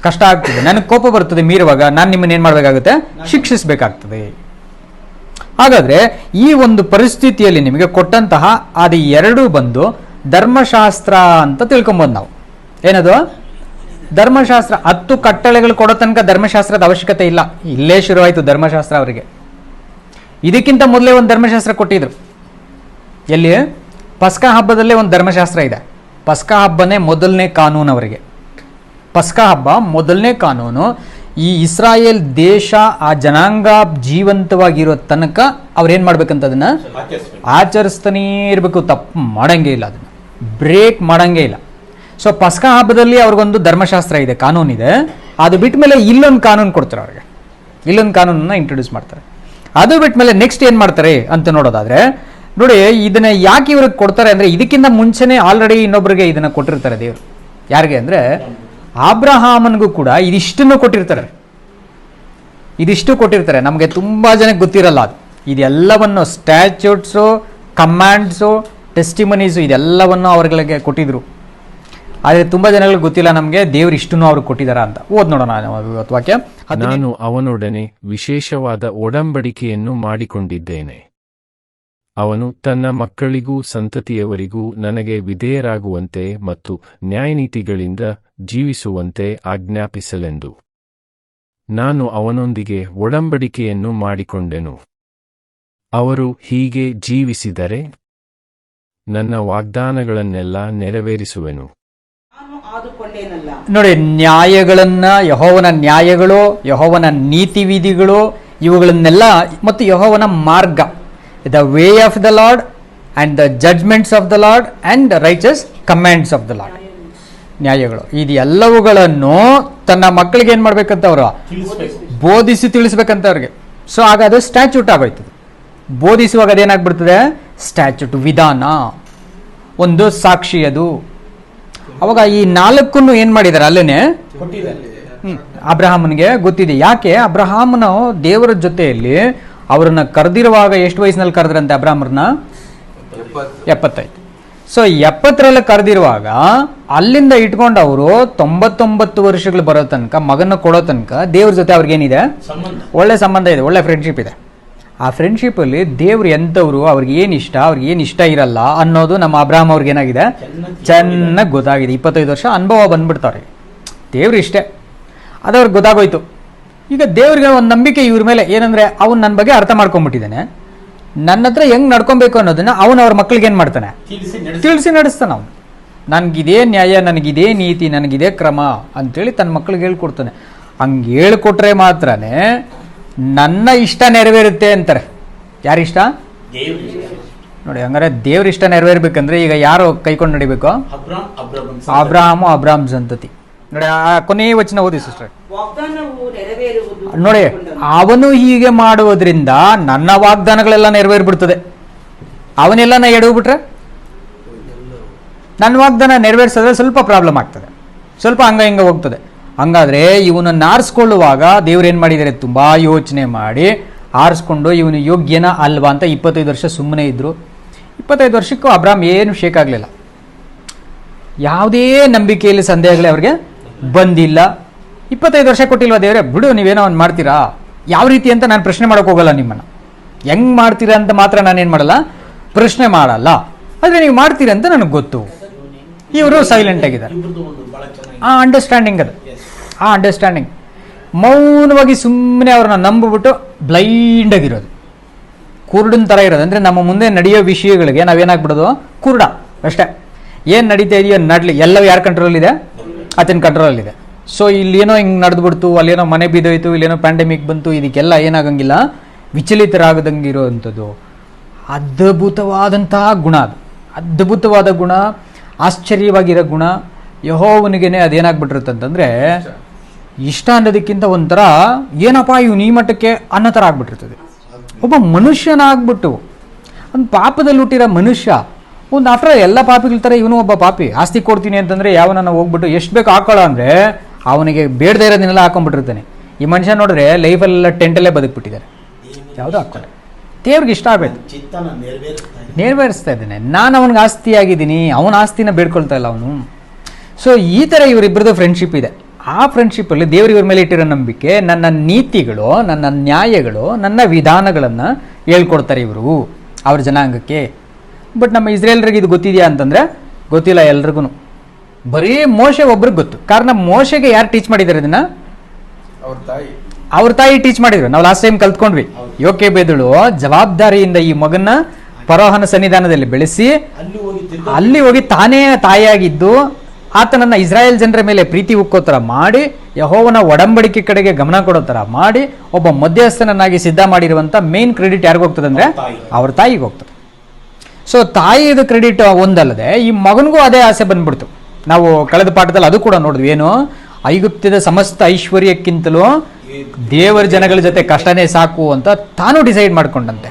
ಕಷ್ಟ ಆಗ್ತದೆ, ನನಗೆ ಕೋಪ ಬರ್ತದೆ ಮೀರುವಾಗ, ನಾನು ನಿಮ್ಮನ್ನ ಏನ್ ಮಾಡ್ಬೇಕಾಗುತ್ತೆ, ಶಿಕ್ಷಿಸಬೇಕಾಗ್ತದೆ. ಹಾಗಾದ್ರೆ ಈ ಒಂದು ಪರಿಸ್ಥಿತಿಯಲ್ಲಿ ನಿಮಗೆ ಕೊಟ್ಟಂತಹ ಅದು ಎರಡು ಬಂದು ಧರ್ಮಶಾಸ್ತ್ರ ಅಂತ ತಿಳ್ಕೊಂಬೋದು ನಾವು. ಏನದು ಧರ್ಮಶಾಸ್ತ್ರ? 10 ಕಟ್ಟಳೆಗಳು ಕೊಡೋ ತನಕ ಧರ್ಮಶಾಸ್ತ್ರದ ಅವಶ್ಯಕತೆ ಇಲ್ಲ. ಇಲ್ಲೇ ಶುರುವಾಯಿತು ಧರ್ಮಶಾಸ್ತ್ರ ಅವರಿಗೆ. ಇದಕ್ಕಿಂತ ಮೊದಲೇ ಒಂದು ಧರ್ಮಶಾಸ್ತ್ರ ಕೊಟ್ಟಿದ್ರು. ಎಲ್ಲಿ? ಪಸ್ಕಾ ಹಬ್ಬದಲ್ಲೇ ಒಂದು ಧರ್ಮಶಾಸ್ತ್ರ ಇದೆ. ಪಸ್ಕಾ ಹಬ್ಬನೇ ಮೊದಲನೇ ಕಾನೂನು ಅವರಿಗೆ. ಪಸ್ಕಾ ಹಬ್ಬ ಮೊದಲನೇ ಕಾನೂನು. ಈ ಇಸ್ರಾಯೇಲ್ ದೇಶ, ಆ ಜನಾಂಗ ಜೀವಂತವಾಗಿರೋ ತನಕ ಅವ್ರೇನ್ ಮಾಡ್ಬೇಕಂತ ಅದನ್ನ ಆಚರಿಸ್ತಾನೇ ಇರಬೇಕು, ತಪ್ಪು ಮಾಡಂಗೇ ಇಲ್ಲ, ಅದನ್ನ ಬ್ರೇಕ್ ಮಾಡಂಗೇ ಇಲ್ಲ. ಸೊ ಪಸ್ಕಾ ಹಬ್ಬದಲ್ಲಿ ಅವ್ರಿಗೊಂದು ಧರ್ಮಶಾಸ್ತ್ರ ಇದೆ, ಕಾನೂನಿದೆ. ಅದು ಬಿಟ್ಟ ಮೇಲೆ ಇಲ್ಲೊಂದು ಕಾನೂನು ಕೊಡ್ತಾರೆ ಅವ್ರಿಗೆ, ಇಲ್ಲೊಂದು ಕಾನೂನನ್ನ ಇಂಟ್ರೊಡ್ಯೂಸ್ ಮಾಡ್ತಾರೆ. ಅದು ಬಿಟ್ಟ ಮೇಲೆ ನೆಕ್ಸ್ಟ್ ಏನ್ ಮಾಡ್ತಾರೆ ಅಂತ ನೋಡೋದಾದ್ರೆ, ನೋಡಿ ಇದನ್ನ ಯಾಕೆ ಇವ್ರಿಗೆ ಕೊಡ್ತಾರೆ ಅಂದ್ರೆ, ಇದಕ್ಕಿಂತ ಮುಂಚೆನೆ ಆಲ್ರೆಡಿ ಇನ್ನೊಬ್ರಿಗೆ ಇದನ್ನ ಕೊಟ್ಟಿರ್ತಾರೆ ದೇವರು. ಯಾರಿಗೆ ಅಂದ್ರೆ ಅಬ್ರಹಾಮನ್ಗೂ ಕೂಡ ಇದಿಷ್ಟನ್ನು ಕೊಟ್ಟಿರ್ತಾರೆ. ಇದಿಷ್ಟು ಕೊಟ್ಟಿರ್ತಾರೆ, ನಮಗೆ ತುಂಬಾ ಜನಕ್ಕೆ ಗೊತ್ತಿರಲ್ಲ ಅದು. ಇದೆಲ್ಲವನ್ನು ಸ್ಟ್ಯಾಚ್ಯೂಟ್ಸು, ಕಮಾಂಡ್ಸು, ಟೆಸ್ಟಿಮನೀಸು ಇದೆಲ್ಲವನ್ನು ಅವ್ರಿಗೆ ಕೊಟ್ಟಿದ್ರು. ಆದರೆ ತುಂಬಾ ಜನಗಳಿಗೆ ಗೊತ್ತಿಲ್ಲ ನಮಗೆ ದೇವ್ರು ಇಷ್ಟನ್ನು ಅವ್ರಿಗೆ ಕೊಟ್ಟಿದಾರ ಅಂತ. ಓದ್ ನೋಡೋಣ ಇವತ್ತು ವಾಕ್ಯ. ನಾನು ಅವನೊಡನೆ ವಿಶೇಷವಾದ ಒಡಂಬಡಿಕೆಯನ್ನು ಮಾಡಿಕೊಂಡಿದ್ದೇನೆ. ಅವನು ತನ್ನ ಮಕ್ಕಳಿಗೂ ಸಂತತಿಯವರಿಗೂ ನನಗೆ ವಿಧೇಯರಾಗುವಂತೆ ಮತ್ತು ನ್ಯಾಯನೀತಿಗಳಿಂದ ಜೀವಿಸುವಂತೆ ಆಜ್ಞಾಪಿಸಲೆಂದು ನಾನು ಅವನೊಂದಿಗೆ ಒಡಂಬಡಿಕೆಯನ್ನು ಮಾಡಿಕೊಂಡೆನು. ಅವರು ಹೀಗೆ ಜೀವಿಸಿದರೆ ನನ್ನ ವಾಗ್ದಾನಗಳನ್ನೆಲ್ಲ ನೆರವೇರಿಸುವೆನು. ನೋಡಿ, ನ್ಯಾಯಗಳನ್ನ, ಯೆಹೋವನ ನ್ಯಾಯಗಳು, ಯೆಹೋವನ ನೀತಿ ವಿಧಿಗಳು, ಇವುಗಳನ್ನೆಲ್ಲ, ಮತ್ತು ಯೆಹೋವನ ಮಾರ್ಗ, the way of the Lord and the judgments of the Lord and righteous commands of the Lord, ನ್ಯಾಯಗಳು, ಇದು ಎಲ್ಲವುಗಳನ್ನು ತನ್ನ ಮಕ್ಕಳಿಗೆ ಏನ್ ಮಾಡ್ಬೇಕಂತ ಅವರು ಬೋಧಿಸಿ ತಿಳಿಸ್ಬೇಕಂತ ಅವ್ರಿಗೆ. ಸೊ ಆಗ ಅದು ಸ್ಟ್ಯಾಚ್ಯೂಟ್ ಆಗೋಯ್ತದೆ. ಬೋಧಿಸುವಾಗ ಅದೇನಾಗ್ಬಿಡ್ತದೆ, ಸ್ಟ್ಯಾಚ್ಯೂಟ್, ವಿಧಾನ, ಒಂದು ಸಾಕ್ಷಿ. ಅದು ಅವಾಗ ಈ 4 ಏನ್ ಮಾಡಿದಾರೆ ಅಲ್ಲೇನೆ ಅಬ್ರಹಾಮನಿಗೆ ಗೊತ್ತಿದೆ. ಯಾಕೆ ಅಬ್ರಹಾಮನು ದೇವರ ಜೊತೆಯಲ್ಲಿ ಅವರನ್ನ ಕರೆದಿರುವಾಗ ಎಷ್ಟು ವಯಸ್ಸಿನಲ್ಲಿ ಕರೆದ್ರಂತೆ ಅಬ್ರಹಾಮರನ್ನ? 75. ಸೊ 70ರಲ್ಲಿ ಕರೆದಿರುವಾಗ ಅಲ್ಲಿಂದ ಇಟ್ಕೊಂಡು ಅವರು 99 ವರ್ಷಗಳು ಬರೋ ತನಕ, ಮಗನ ಕೊಡೋ ತನಕ ದೇವ್ರ ಜೊತೆ ಅವ್ರಿಗೇನಿದೆ, ಒಳ್ಳೆ ಸಂಬಂಧ ಇದೆ, ಒಳ್ಳೆ ಫ್ರೆಂಡ್ಶಿಪ್ ಇದೆ. ಆ ಫ್ರೆಂಡ್ಶಿಪ್ ಅಲ್ಲಿ ದೇವ್ರು ಎಂಥವ್ರು, ಅವ್ರಿಗೆ ಏನ್ ಇಷ್ಟ, ಅವ್ರಿಗೆ ಏನ್ ಇಷ್ಟ ಇರಲ್ಲ ಅನ್ನೋದು ನಮ್ಮ ಅಬ್ರಹಾಮ್ ಅವ್ರಿಗೆ ಏನಾಗಿದೆ, ಚೆನ್ನಾಗಿ ಗೊತ್ತಾಗಿದೆ. 25 ವರ್ಷ ಅನುಭವ ಬಂದ್ಬಿಡ್ತಾವ್ರಿಗೆ, ದೇವ್ರು ಇಷ್ಟೇ, ಅದವ್ರಿಗೆ ಗೊತ್ತಾಗೋಯ್ತು. ಈಗ ದೇವ್ರಿಗೆ ಒಂದು ನಂಬಿಕೆ ಇವ್ರ ಮೇಲೆ ಏನಂದ್ರೆ, ಅವ್ನು ನನ್ನ ಬಗ್ಗೆ ಅರ್ಥ ಮಾಡ್ಕೊಂಡ್ಬಿಟ್ಟಿದ್ದಾನೆ, ನನ್ನ ಹತ್ರ ಹೆಂಗ್ ನಡ್ಕೊಬೇಕು ಅನ್ನೋದನ್ನ ಅವನು ಅವ್ರ ಮಕ್ಳಿಗೆ ಏನ್ ಮಾಡ್ತಾನೆ, ತಿಳಿಸಿ ನಡೆಸ್ತಾನೆ. ಅವನು ನನ್ಗಿದೇ ನ್ಯಾಯ, ನನಗಿದೇ ನೀತಿ, ನನಗಿದೇ ಕ್ರಮ ಅಂತೇಳಿ ತನ್ನ ಮಕ್ಳಿಗೆ ಹೇಳ್ಕೊಡ್ತಾನೆ. ಹಂಗೆ ಹೇಳ್ಕೊಟ್ರೆ ಮಾತ್ರನೇ ನನ್ನ ಇಷ್ಟ ನೆರವೇರುತ್ತೆ ಅಂತಾರೆ. ಯಾರಿಷ್ಟ? ನೋಡಿ, ಹಂಗಾರೆ ದೇವ್ರ ಇಷ್ಟ ನೆರವೇರ್ಬೇಕಂದ್ರೆ ಈಗ ಯಾರು ಕೈಕೊಂಡು ನಡಿಬೇಕು? ಅಬ್ರಹಾಮು, ಅಬ್ರಹಾಮ್ ಸಂತತಿ. ನೋಡಿ ಆ ಕೊನೆಯ ವಚನ ಓದಿ ಸಿಸ್ಟರ್. ನೋಡಿ, ಅವನು ಹೀಗೆ ಮಾಡುವುದರಿಂದ ನನ್ನ ವಾಗ್ದಾನಗಳೆಲ್ಲ ನೆರವೇರ್ಬಿಡ್ತದೆ. ಅವನೆಲ್ಲ ಎಡವ್ಬಿಟ್ರೆ ನನ್ನ ವಾಗ್ದಾನ ನೆರವೇರಿಸಿದ್ರೆ ಸ್ವಲ್ಪ ಪ್ರಾಬ್ಲಮ್ ಆಗ್ತದೆ, ಸ್ವಲ್ಪ ಹಂಗ ಹಿಂಗ ಹೋಗ್ತದೆ. ಹಂಗಾದ್ರೆ ಇವನನ್ನು ಆರಿಸ್ಕೊಳ್ಳುವಾಗ ದೇವ್ರು ಏನು ಮಾಡಿದ್ದಾರೆ, ತುಂಬ ಯೋಚನೆ ಮಾಡಿ ಆರಿಸ್ಕೊಂಡು ಇವನು ಯೋಗ್ಯನ ಅಲ್ವಾ ಅಂತ 25 ವರ್ಷ ಸುಮ್ಮನೆ ಇದ್ದರು. 25 ವರ್ಷಕ್ಕೂ ಅಬ್ರಾಮ್ ಏನು ಶೇಕ್ ಆಗಲಿಲ್ಲ. ಯಾವುದೇ ನಂಬಿಕೆಯಲ್ಲಿ ಸಂದೇಹಗಳೇ ಅವ್ರಿಗೆ ಬಂದಿಲ್ಲ. 25 ವರ್ಷ ಕೊಟ್ಟಿಲ್ವಾ ದೇವರೇ, ಬಿಡು ನೀವೇನೋ ಒಂದು ಮಾಡ್ತೀರಾ, ಯಾವ ರೀತಿ ಅಂತ ನಾನು ಪ್ರಶ್ನೆ ಮಾಡೋಕೆ ಹೋಗಲ್ಲ, ನಿಮ್ಮನ್ನು ಹೆಂಗೆ ಮಾಡ್ತೀರಾ ಅಂತ ಮಾತ್ರ ನಾನೇನು ಮಾಡಲ್ಲ, ಪ್ರಶ್ನೆ ಮಾಡಲ್ಲ. ಆದರೆ ನೀವು ಮಾಡ್ತೀರಾ ಅಂತ ನನಗೆ ಗೊತ್ತು. ಇವರು ಸೈಲೆಂಟ್ ಆಗಿದ್ದಾರೆ. ಆ ಅಂಡರ್ಸ್ಟ್ಯಾಂಡಿಂಗ್ ಅದು, ಆ ಅಂಡರ್ಸ್ಟ್ಯಾಂಡಿಂಗ್ ಮೌನವಾಗಿ ಸುಮ್ಮನೆ ಅವ್ರನ್ನ ನಂಬಿಬಿಟ್ಟು ಬ್ಲೈಂಡ್ ಆಗಿರೋದು, ಕುರುಡನ ಥರ ಇರೋದು. ಅಂದರೆ ನಮ್ಮ ಮುಂದೆ ನಡೆಯೋ ವಿಷಯಗಳಿಗೆ ನಾವೇನಾಗ್ಬಿಡೋದು, ಕುರುಡ ಅಷ್ಟೇ. ಏನು ನಡೀತಾ ಇದೆಯೋ ನಡಲಿ, ಎಲ್ಲವೂ ಯಾರ ಕಂಟ್ರೋಲಲ್ಲಿದೆ, ಆತನ ಕಂಟ್ರೋಲಲ್ಲಿದೆ. ಸೊ ಇಲ್ಲೇನೋ ಹಿಂಗೆ ನಡೆದ್ಬಿಡ್ತು, ಅಲ್ಲೇನೋ ಮನೆ ಬಿದ್ದೋಯ್ತು, ಇಲ್ಲೇನೋ ಪ್ಯಾಂಡಮಿಕ್ ಬಂತು, ಇದಕ್ಕೆಲ್ಲ ಏನಾಗಂಗಿಲ್ಲ, ವಿಚಲಿತರಾಗದಂಗೆ ಇರೋವಂಥದ್ದು ಅದ್ಭುತವಾದಂತಹ ಗುಣ. ಅದು ಅದ್ಭುತವಾದ ಗುಣ, ಆಶ್ಚರ್ಯವಾಗಿರೋ ಗುಣ. ಯೆಹೋವನಿಗೇನೆ ಅದೇನಾಗ್ಬಿಟ್ಟಿರುತ್ತಂತಂದರೆ ಇಷ್ಟ ಅನ್ನೋದಕ್ಕಿಂತ ಒಂಥರ ಏನಪ್ಪ ಇವನು ಈ ಮಟ್ಟಕ್ಕೆ ಅನ್ನೋ ಥರ ಆಗ್ಬಿಟ್ಟಿರ್ತದೆ. ಒಬ್ಬ ಮನುಷ್ಯನಾಗ್ಬಿಟ್ಟು, ಒಂದು ಪಾಪದಲ್ಲಿ ಹುಟ್ಟಿರೋ ಮನುಷ್ಯ, ಒಂದು ಆಫ್ಟರ್ ಎಲ್ಲ ಪಾಪಿಗಳ ಥರ ಇವನು ಒಬ್ಬ ಪಾಪಿ. ಆಸ್ತಿ ಕೊಡ್ತೀನಿ ಅಂತಂದರೆ ಯಾವನನ್ನ ಹೋಗ್ಬಿಟ್ಟು ಎಷ್ಟು ಬೇಕು ಹಾಕೊಳ್ಳೋ ಅಂದರೆ ಅವನಿಗೆ ಬೇಡದೇ ಇರೋದನ್ನೆಲ್ಲ ಹಾಕೊಂಡ್ಬಿಟ್ಟಿರ್ತಾನೆ. ಈ ಮನುಷ್ಯ ನೋಡಿದ್ರೆ ಲೈಫಲ್ಲೆಲ್ಲ ಟೆಂಟಲ್ಲೇ ಬದುಕ್ಬಿಟ್ಟಿದ್ದಾರೆ, ಯಾವುದೋ ಹಾಕ್ಕೊಂಡೆ. ದೇವ್ರಿಗೆ ಇಷ್ಟ ಆಗಬೇಕು, ನೆರವೇರಿಸ್ತಾ ಇದ್ದಾನೆ. ನಾನು ಅವನಿಗೆ ಆಸ್ತಿ ಆಗಿದ್ದೀನಿ, ಅವನ ಆಸ್ತಿನ ಬೇಡ್ಕೊಳ್ತಾ ಇಲ್ಲ ಅವನು. ಸೊ ಈ ಥರ ಇವರಿಬ್ಬರದು ಫ್ರೆಂಡ್ಶಿಪ್ ಇದೆ. ಆ ಫ್ರೆಂಡ್ಶಿಪ್ಪಲ್ಲಿ ದೇವರು ಇವ್ರ ಮೇಲೆ ಇಟ್ಟಿರೋ ನಂಬಿಕೆ, ನನ್ನ ನೀತಿಗಳು, ನನ್ನ ನ್ಯಾಯಗಳು, ನನ್ನ ವಿಧಾನಗಳನ್ನು ಹೇಳ್ಕೊಡ್ತಾರೆ ಇವರು ಅವ್ರ ಜನಾಂಗಕ್ಕೆ. ಬಟ್ ನಮ್ಮ ಇಸ್ರೇಲ್ರಿಗೆ ಇದು ಗೊತ್ತಿದೆಯಾ ಅಂತಂದರೆ ಗೊತ್ತಿಲ್ಲ ಎಲ್ರಿಗೂ. ಬರೀ ಮೋಶೆ ಒಬ್ರಿಗೆ ಗೊತ್ತು. ಕಾರಣ ಮೋಶೆಗೆ ಯಾರು ಟೀಚ್ ಮಾಡಿದ್ದಾರೆ ಇದನ್ನು? ಅವ್ರ ತಾಯಿ ಟೀಚ್ ಮಾಡಿದ್ರು. ನಾವು ಲಾಸ್ಟ್ ಟೈಮ್ ಕಲ್ತ್ಕೊಂಡ್ವಿ. ಯೋಕೆಬೇದಳು ಜವಾಬ್ದಾರಿಯಿಂದ ಈ ಮಗನ್ನ ಫರೋಹನ ಸನ್ನಿಧಾನದಲ್ಲಿ ಬೆಳೆಸಿ ಅಲ್ಲಿ ಹೋಗಿ ತಾನೇ ತಾಯಿಯಾಗಿದ್ದು ಆತನನ್ನ ಇಸ್ರಾಯೇಲ್ ಜನರ ಮೇಲೆ ಪ್ರೀತಿ ಉಕ್ಕೋ ಥರ ಮಾಡಿ, ಯೆಹೋವನ ಒಡಂಬಡಿಕೆ ಕಡೆಗೆ ಗಮನ ಕೊಡೋ ಥರ ಮಾಡಿ, ಒಬ್ಬ ಮಧ್ಯಸ್ಥನನ್ನಾಗಿ ಸಿದ್ಧ ಮಾಡಿರುವಂಥ ಮೇನ್ ಕ್ರೆಡಿಟ್ ಯಾರಿಗೋಗ್ತದೆ ಅಂದರೆ ಅವ್ರ ತಾಯಿಗೆ ಹೋಗ್ತದೆ. ಸೊ ತಾಯಿದು ಕ್ರೆಡಿಟ್ ಒಂದಲ್ಲದೆ ಈ ಮಗನಿಗೂ ಅದೇ ಆಸೆ ಬಂದ್ಬಿಡ್ತು. ನಾವು ಕಳೆದ ಪಾಠದಲ್ಲಿ ಅದು ಕೂಡ ನೋಡಿದ್ವಿ. ಏನು, ಐಗುಪ್ತದ ಸಮಸ್ತ ಐಶ್ವರ್ಯಕ್ಕಿಂತಲೂ ದೇವರ ಜನಗಳ ಜೊತೆ ಕಷ್ಟನೇ ಸಾಕು ಅಂತ ತಾನು ಡಿಸೈಡ್ ಮಾಡ್ಕೊಂಡಂತೆ.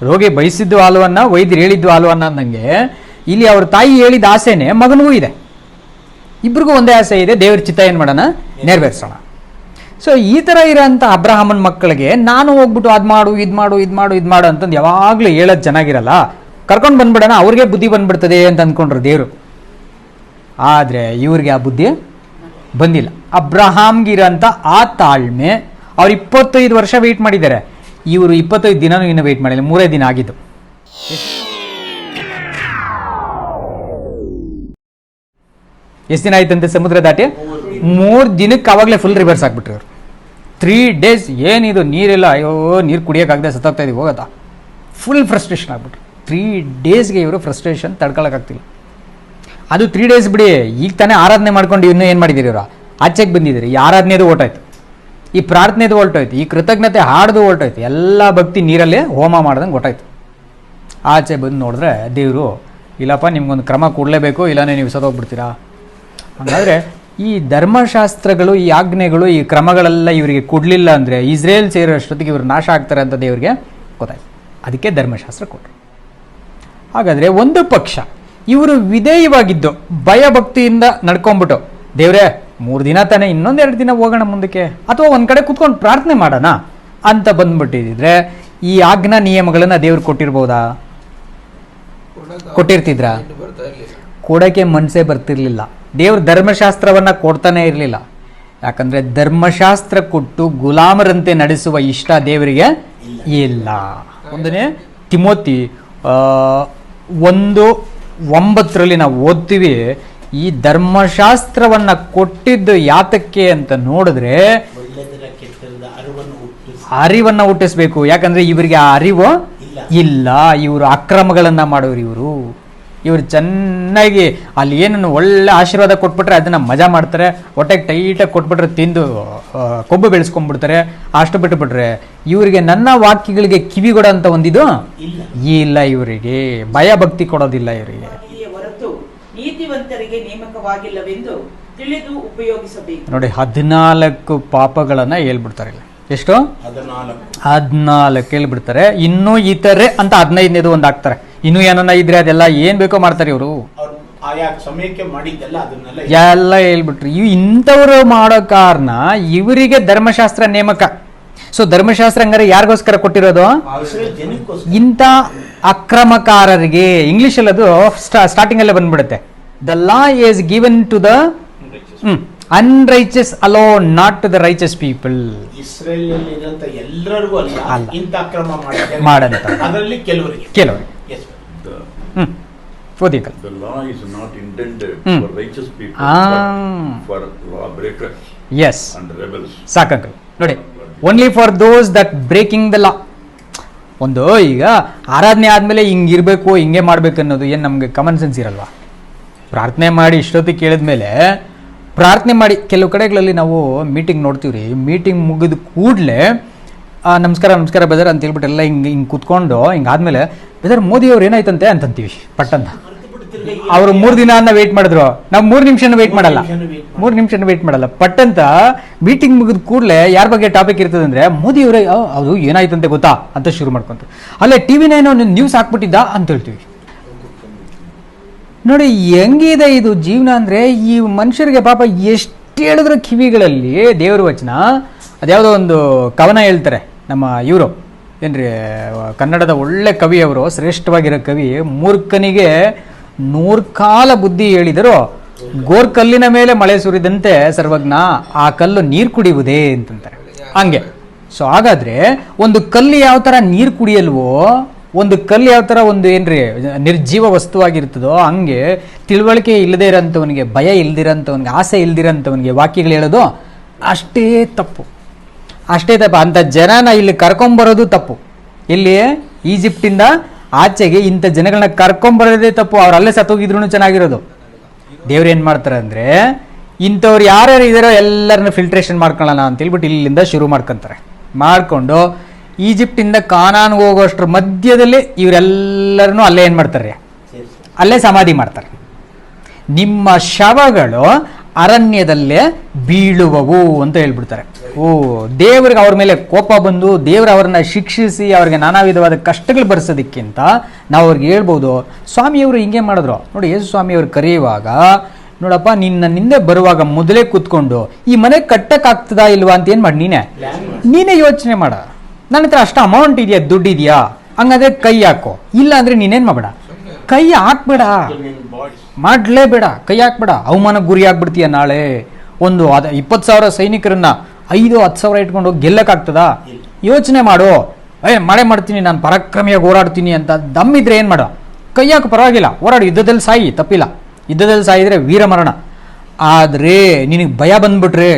ರೋಗಿ ಬಯಸಿದ್ದು ಹಾಲುವನ್ನ, ವೈದ್ಯರು ಹೇಳಿದ್ದು ಹಾಲುವನ್ನ ಅಂದಂಗೆ ಇಲ್ಲಿ ಅವ್ರ ತಾಯಿ ಹೇಳಿದ ಆಸೆನೇ ಮಗನಿಗೂ ಇದೆ. ಇಬ್ರಿಗೂ ಒಂದೇ ಆಸೆ ಇದೆ, ದೇವ್ರ ಚಿತ್ತ ಏನು ಮಾಡೋಣ, ನೆರವೇರಿಸೋಣ. ಸೊ ಈ ಥರ ಇರೋಂಥ ಅಬ್ರಹಾಮನ ಮಕ್ಕಳಿಗೆ ನಾನು ಹೋಗ್ಬಿಟ್ಟು ಅದು ಮಾಡು, ಇದು ಮಾಡು, ಇದು ಮಾಡು, ಇದು ಮಾಡು ಅಂತಂದು ಯಾವಾಗಲೂ ಹೇಳೋದು ಚೆನ್ನಾಗಿರಲ್ಲ. ಕರ್ಕೊಂಡು ಬಂದ್ಬಿಡೋಣ, ಅವ್ರಿಗೆ ಬುದ್ಧಿ ಬಂದ್ಬಿಡ್ತದೆ ಅಂತ ಅಂದ್ಕೊಂಡ್ರು ದೇವರು. ಆದರೆ ಇವ್ರಿಗೆ ಆ ಬುದ್ಧಿ ಬಂದಿಲ್ಲ. ಅಬ್ರಹಾಮ್ಗಿರೋಂಥ ಆ ತಾಳ್ಮೆ, ಅವ್ರು 25 ವರ್ಷ ವೆಯ್ಟ್ ಮಾಡಿದ್ದಾರೆ. ಇವರು 25 ದಿನನೂ ಇನ್ನೂ ವೆಯ್ಟ್ ಮಾಡಿಲ್ಲ, 3 ದಿನ ಆಗಿದ್ದು. ಎಷ್ಟು ದಿನ ಆಯ್ತಂತೆ ಸಮುದ್ರ ದಾಟಿ? 3 ದಿನಕ್ಕೆ ಆವಾಗಲೇ ಫುಲ್ ರಿವರ್ಸ್ ಆಗ್ಬಿಟ್ರು ಇವರು. 3 days ಏನಿದು ನೀರಿಲ್ಲ, ಅಯ್ಯೋ ನೀರು ಕುಡಿಯೋಕ್ಕಾಗದೆ ಸತ್ತೋಗ್ತಾ ಇದೀವಿ ಹೋಗೋದಾ, ಫುಲ್ ಫ್ರಸ್ಟ್ರೇಷನ್ ಆಗ್ಬಿಟ್ರು. 3 daysಗೆ ಇವರು ಫ್ರಸ್ಟ್ರೇಷನ್ ತಡ್ಕೊಳಕ್ಕಾಗ್ತಿಲ್ಲ. ಅದು 3 days ಬಿಡಿ, ಈಗ ತಾನೇ ಆರಾಧನೆ ಮಾಡ್ಕೊಂಡು ಇನ್ನೂ ಏನು ಮಾಡಿದ್ದೀರಿ ಇವರು, ಆಚೆಗೆ ಬಂದಿದ್ದೀರಿ. ಈ ಆರಾಧನೆದು ಹೊರ್ಟೋಯ್ತು, ಈ ಪ್ರಾರ್ಥನೆದು ಹೊರ್ಟೋಯ್ತು, ಈ ಕೃತಜ್ಞತೆ ಹಾಡ್ದು ಹೊರ್ಟೋಯ್ತು, ಎಲ್ಲ ಭಕ್ತಿ ನೀರಲ್ಲೇ ಹೋಮ ಮಾಡ್ದಂಗೆ ಹೊರ್ಟೋಯ್ತು. ಆಚೆ ಬಂದು ನೋಡಿದ್ರೆ ದೇವರು, ಇಲ್ಲಪ್ಪ ನಿಮ್ಗೊಂದು ಕ್ರಮ ಕೊಡಲೇಬೇಕು, ಇಲ್ಲಾಂದರೆ ನೀವು ಸತ್ತೋಗ್ಬಿಡ್ತೀರಾ. ಹಾಗಾದರೆ ಈ ಧರ್ಮಶಾಸ್ತ್ರಗಳು, ಈ ಆಜ್ಞೆಗಳು, ಈ ಕ್ರಮಗಳೆಲ್ಲ ಇವರಿಗೆ ಕೊಡಲಿಲ್ಲ ಅಂದರೆ ಇಸ್ರೇಲ್ ಸೇರೋಷ್ಟೊತ್ತಿಗೆ ಇವರು ನಾಶ ಆಗ್ತಾರೆ ಅಂತ ದೇವರಿಗೆ ಗೊತ್ತಾಯ್ತು. ಅದಕ್ಕೆ ಧರ್ಮಶಾಸ್ತ್ರ ಕೊಟ್ಟರು. ಹಾಗಾದರೆ ಒಂದು ಪಕ್ಷ ಇವರು ವಿಧೇಯವಾಗಿದ್ದು ಭಯಭಕ್ತಿಯಿಂದ ನಡ್ಕೊಂಡ್ಬಿಟ್ಟು, ದೇವರೇ 3 ದಿನ ತಾನೇ, ಇನ್ನೊಂದು 2 ದಿನ ಹೋಗೋಣ ಮುಂದಕ್ಕೆ, ಅಥವಾ ಒಂದು ಕಡೆ ಕೂತ್ಕೊಂಡು ಪ್ರಾರ್ಥನೆ ಮಾಡೋಣ ಅಂತ ಬಂದ್ಬಿಟ್ಟಿದ್ರೆ ಈ ಆಜ್ಞಾ ನಿಯಮಗಳನ್ನು ದೇವ್ರು ಕೊಟ್ಟಿರ್ಬೋದಾ? ಕೊಟ್ಟಿರ್ತಿದ್ರಾ? ಕೊಡೋಕ್ಕೆ ಮನಸ್ಸೇ ಬರ್ತಿರ್ಲಿಲ್ಲ. ದೇವ್ರ ಧರ್ಮಶಾಸ್ತ್ರವನ್ನು ಕೊಡ್ತಾನೆ ಇರಲಿಲ್ಲ. ಯಾಕಂದರೆ ಧರ್ಮಶಾಸ್ತ್ರ ಕೊಟ್ಟು ಗುಲಾಮರಂತೆ ನಡೆಸುವ ಇಷ್ಟ ದೇವರಿಗೆ ಇಲ್ಲ. 1 ತಿಮೋತಿ 1:9 ನಾವು ಓದ್ತೀವಿ, ಈ ಧರ್ಮಶಾಸ್ತ್ರವನ್ನು ಕೊಟ್ಟಿದ್ದು ಯಾತಕ್ಕೆ ಅಂತ ನೋಡಿದ್ರೆ ಅರಿವನ್ನು ಹುಟ್ಟಿಸ್ಬೇಕು. ಯಾಕಂದರೆ ಇವರಿಗೆ ಆ ಅರಿವು ಇಲ್ಲ. ಇವರು ಅಕ್ರಮಗಳನ್ನು ಮಾಡೋರು. ಇವರು ಚೆನ್ನಾಗಿ ಅಲ್ಲಿ ಏನನ್ನು ಒಳ್ಳೆ ಆಶೀರ್ವಾದ ಕೊಟ್ಬಿಟ್ರೆ ಅದನ್ನು ಮಜಾ ಮಾಡ್ತಾರೆ, ಹೊಟ್ಟೆಗೆ ಟೈಟಾಗಿ ಕೊಟ್ಬಿಟ್ರೆ ತಿಂದು ಕೊಬ್ಬು ಬೆಳೆಸ್ಕೊಂಡ್ಬಿಡ್ತಾರೆ. ಅಷ್ಟು ಬಿಟ್ಟುಬಿಟ್ರೆ ಇವರಿಗೆ ನನ್ನ ವಾಕ್ಯಗಳಿಗೆ ಕಿವಿಗೊಡ ಅಂತ ಒಂದಿದು ಇಲ್ಲ. ಇವರಿಗೆ ಭಯ ಭಕ್ತಿ ಕೊಡೋದಿಲ್ಲ ಇವರಿಗೆ. ಹೊರತು ನೀತಿವಂತರಿಗೆ ನೇಮಕವಾಗಿಲ್ಲವೆಂದು ತಿಳಿದು ಉಪಯೋಗಿಸಬೇಕು. ನೋಡಿ, 14 ಪಾಪಗಳನ್ನು ಹೇಳ್ಬಿಡ್ತಾರೆ. ಎಷ್ಟು? 14 ಹೇಳ್ಬಿಡ್ತಾರೆ. ಇನ್ನೂ ಇತರೆ ಅಂತ 15ನೇದು ಒಂದು ಹಾಕ್ತಾರೆ. ಇನ್ನೂ ಏನನ್ನ ಇದ್ರೆ ಅದೆಲ್ಲ ಏನ್ ಬೇಕೋ ಮಾಡ್ತಾರೆ ಇವರು. ಆಯಾ ಸಮಯಕ್ಕೆ ಮಾಡಿದ್ದೆಲ್ಲ ಅದನ್ನೆಲ್ಲ ಎಲ್ಲ ಹೇಳ್ಬಿಟ್ರು. ಇಂಥವ್ರು ಮಾಡೋ ಕಾರಣ ಇವರಿಗೆ ಧರ್ಮಶಾಸ್ತ್ರ ನೇಮಕ. ಸೊ ಧರ್ಮಶಾಸ್ತ್ರ ಹಂಗಾರೆ ಯಾರಿಗೋಸ್ಕರ ಕೊಟ್ಟಿರೋದು? ಇಸ್ರೇಲ್ ಜನಕ್ಕೋಸ್ಕರ. ಇಂಥ ಅಕ್ರಮಕಾರರಿಗೆ. ಇಂಗ್ಲಿಷಲ್ಲಿ ಅದು ಸ್ಟಾರ್ಟಿಂಗ್ ಅಲ್ಲೇ ಬಂದ್ಬಿಡುತ್ತೆ, the law is given to the unrighteous alone, not to the righteous people. Israel ಇರುವಂತ ಎಲ್ಲರಿಗೂ ಅಲ್ಲ. ಅಲ್ಲ, ಇಂಥ ಅಕ್ರಮ ಮಾಡಂತ ಅದರಲ್ಲಿ ಕೆಲವರಿಗೆ. Yes. ಓದಿಕಲ್. The law is not intended for righteous people, Ah. but for law breakers Yes. and rebels. ಸಾಕಂಕಲ್ ನೋಡಿ, only for those that breaking the law. ಒಂದು ಈಗ ಆರಾಧನೆ ಆದಮೇಲೆ ಹಿಂಗಿರಬೇಕು, ಹಿಂಗೆ ಮಾಡ್ಬೇಕು ಅನ್ನೋದು ಏನು ನಮಗೆ ಕಾಮನ್ ಸೆನ್ಸ್ ಇರಲ್ವಾ? ಪ್ರಾರ್ಥನೆ ಮಾಡಿ ಇಷ್ಟೊತ್ತಿಗೆ ಕೇಳಿದ್ಮೇಲೆ ಪ್ರಾರ್ಥನೆ ಮಾಡಿ, ಕೆಲವು ಕಡೆಗಳಲ್ಲಿ ನಾವು ಮೀಟಿಂಗ್ ನೋಡ್ತೀವಿ ರೀ, ಮೀಟಿಂಗ್ ಮುಗಿದ ಕೂಡಲೇ ನಮಸ್ಕಾರ ನಮಸ್ಕಾರ ಬೆದರ್ ಅಂತ ಹೇಳ್ಬಿಟ್ಟು ಎಲ್ಲ ಹಿಂಗೆ ಕೂತ್ಕೊಂಡು ಹಿಂಗಾದ್ಮೇಲೆ ಬೆದರ್ ಮೋದಿ ಅವ್ರು ಏನಾಯ್ತಂತೆ ಅಂತಂತೀವಿ ಪಟ್ಟಂತ. ಅವರು 3 ದಿನ ವೇಟ್ ಮಾಡಿದ್ರು, ನಾವು 3 ನಿಮಿಷನ ವೇಟ್ ಮಾಡಲ್ಲ, 3 ನಿಮಿಷನ ವೇಟ್ ಮಾಡಲ್ಲ. ಪಟ್ಟಂತ ಮೀಟಿಂಗ್ ಮುಗಿದ ಕೂಡಲೇ ಯಾರ ಬಗ್ಗೆ ಟಾಪಿಕ್ ಇರ್ತದೆ ಅಂದ್ರೆ ಮೋದಿ ಅವರೇ ಅದು ಏನಾಯ್ತಂತೆ ಗೊತ್ತಾ ಅಂತ ಶುರು ಮಾಡ್ಕೊಂತ. ಅಲ್ಲೇ ಟಿವಿ ನೈನ್ ನ್ಯೂಸ್ ಹಾಕ್ಬಿಟ್ಟಿದ್ದ ಅಂತ ಹೇಳ್ತೀವಿ. ನೋಡಿ ಹೆಂಗಿದೆ ಇದು ಜೀವನ ಅಂದ್ರೆ. ಈ ಮನುಷ್ಯರಿಗೆ ಪಾಪ ಎಷ್ಟು ಹೇಳಿದ್ರು ಕಿವಿಗಳಲ್ಲಿ ದೇವ್ರ ವಚನ. ಅದ್ಯಾವುದೋ ಒಂದು ಕವನ ಹೇಳ್ತಾರೆ ನಮ್ಮ ಇವರು ಏನ್ರಿ, ಕನ್ನಡದ ಒಳ್ಳೆ ಕವಿ ಅವರು, ಶ್ರೇಷ್ಠವಾಗಿರೋ ಕವಿ. ಮೂರ್ಖನಿಗೆ 100 ಕಾಲ ಬುದ್ಧಿ ಹೇಳಿದರು, ಗೋರ್ಕಲ್ಲಿನ ಮೇಲೆ ಮಳೆ ಸುರಿದಂತೆ ಸರ್ವಜ್ಞ ಆ ಕಲ್ಲು ನೀರು ಕುಡಿಯುವುದೇ ಅಂತಂತಾರೆ. ಹಂಗೆ. ಸೊ ಹಾಗಾದ್ರೆ ಒಂದು ಕಲ್ಲು ಯಾವ ಥರ ನೀರು ಕುಡಿಯಲ್ವೋ, ಒಂದು ಕಲ್ಲು ಯಾವ ಥರ ಒಂದು ಏನ್ರಿ ನಿರ್ಜೀವ ವಸ್ತುವಾಗಿರ್ತದೋ, ಹಂಗೆ ತಿಳುವಳಿಕೆ ಇಲ್ಲದೇ ಇರೋಂಥವನಿಗೆ, ಭಯ ಇಲ್ದಿರೋಂಥವನಿಗೆ, ಆಸೆ ಇಲ್ದಿರೋಂಥವನಿಗೆ ವಾಕ್ಯಗಳು ಹೇಳೋದು ಅಷ್ಟೇ ತಪ್ಪು, ಅಷ್ಟೇ ತಪ್ಪು. ಅಂಥ ಜನನ ಇಲ್ಲಿ ಕರ್ಕೊಂಬರೋದು ತಪ್ಪು. ಇಲ್ಲಿ ಈಜಿಪ್ಟಿಂದ ಆಚೆಗೆ ಇಂಥ ಜನಗಳನ್ನ ಕರ್ಕೊಂಬರೋದೇ ತಪ್ಪು. ಅವ್ರು ಅಲ್ಲೇ ಸತ್ತೋಗಿದ್ರು ಚೆನ್ನಾಗಿರೋದು. ದೇವ್ರು ಏನು ಮಾಡ್ತಾರೆ ಅಂದರೆ, ಇಂಥವ್ರು ಯಾರ್ಯಾರು ಇದ್ದಾರೋ ಎಲ್ಲರನ್ನ ಫಿಲ್ಟ್ರೇಷನ್ ಮಾಡ್ಕೊಳ್ಳೋಣ ಅಂತ ಹೇಳ್ಬಿಟ್ಟು ಇಲ್ಲಿಂದ ಶುರು ಮಾಡ್ಕೊತಾರೆ. ಮಾಡಿಕೊಂಡು ಈಜಿಪ್ಟಿಂದ ಕಾನಾನ್ಗೆ ಹೋಗೋಷ್ಟ್ರ ಮಧ್ಯದಲ್ಲಿ ಇವರೆಲ್ಲರನ್ನೂ ಅಲ್ಲೇ ಏನು ಮಾಡ್ತಾರೆ, ಅಲ್ಲೇ ಸಮಾಧಿ ಮಾಡ್ತಾರೆ. ನಿಮ್ಮ ಶವಗಳು ಅರಣ್ಯದಲ್ಲೇ ಬೀಳುವವು ಅಂತ ಹೇಳ್ಬಿಡ್ತಾರೆ. ದೇವ್ರಿಗೆ ಅವ್ರ ಮೇಲೆ ಕೋಪ ಬಂದು ದೇವ್ರು ಅವ್ರನ್ನ ಶಿಕ್ಷಿಸಿ ಅವ್ರಿಗೆ ನಾನಾ ವಿಧವಾದ ಕಷ್ಟಗಳು ಬರೆಸೋದಕ್ಕಿಂತ ನಾವು ಅವ್ರಿಗೆ ಹೇಳ್ಬೋದು, ಸ್ವಾಮಿಯವರು ಹಿಂಗೆ ಮಾಡಿದ್ರು ನೋಡಿ. ಯೇಸು ಸ್ವಾಮಿಯವ್ರು ಕರೆಯುವಾಗ, ನೋಡಪ್ಪ ನಿನ್ನೆ ಬರುವಾಗ ಮೊದಲೇ ಕೂತ್ಕೊಂಡು ಈ ಮನೆ ಕಟ್ಟಕ್ಕಾಗ್ತದಾ ಇಲ್ವಾ ಅಂತ ಏನು ಮಾಡಿ ನೀನೇ ಯೋಚನೆ ಮಾಡ. ನನ್ನ ಹತ್ರ ಅಷ್ಟು ಅಮೌಂಟ್ ಇದೆಯಾ, ದುಡ್ಡು ಇದೆಯಾ, ಹಂಗಾದ್ರೆ ಕೈ ಹಾಕೋ. ಇಲ್ಲ ಅಂದ್ರೆ ನೀನೇನು ಮಾಡಬೇಡ, ಕೈ ಹಾಕ್ಬೇಡ, ಮಾಡಲೇಬೇಡ, ಕೈ ಹಾಕ್ಬೇಡ. ಅವಮಾನಕ್ಕೆ ಗುರಿ ಆಗ್ಬಿಡ್ತೀಯ. ನಾಳೆ ಒಂದು 20,000 ಸೈನಿಕರನ್ನ 5-10 ಸಾವಿರ ಇಟ್ಕೊಂಡು ಗೆಲ್ಲಕ್ಕಾಗ್ತದಾ? ಯೋಚನೆ ಮಾಡು. ಮಾಡೇ ಮಾಡ್ತೀನಿ, ನಾನು ಪರಾಕ್ರಮಿಯಾಗಿ ಹೋರಾಡ್ತೀನಿ ಅಂತ ದಮ್ಮಿದ್ರೆ ಏನು ಮಾಡು, ಕೈ ಹಾಕು, ಪರವಾಗಿಲ್ಲ, ಹೋರಾಡು, ಯುದ್ಧದಲ್ಲಿ ಸಾಯಿ, ತಪ್ಪಿಲ್ಲ. ಯುದ್ಧದಲ್ಲಿ ಸಾಯಿದ್ರೆ ವೀರಮರಣ. ಆದರೆ ನಿನಗೆ ಭಯ ಬಂದ್ಬಿಟ್ರೆ,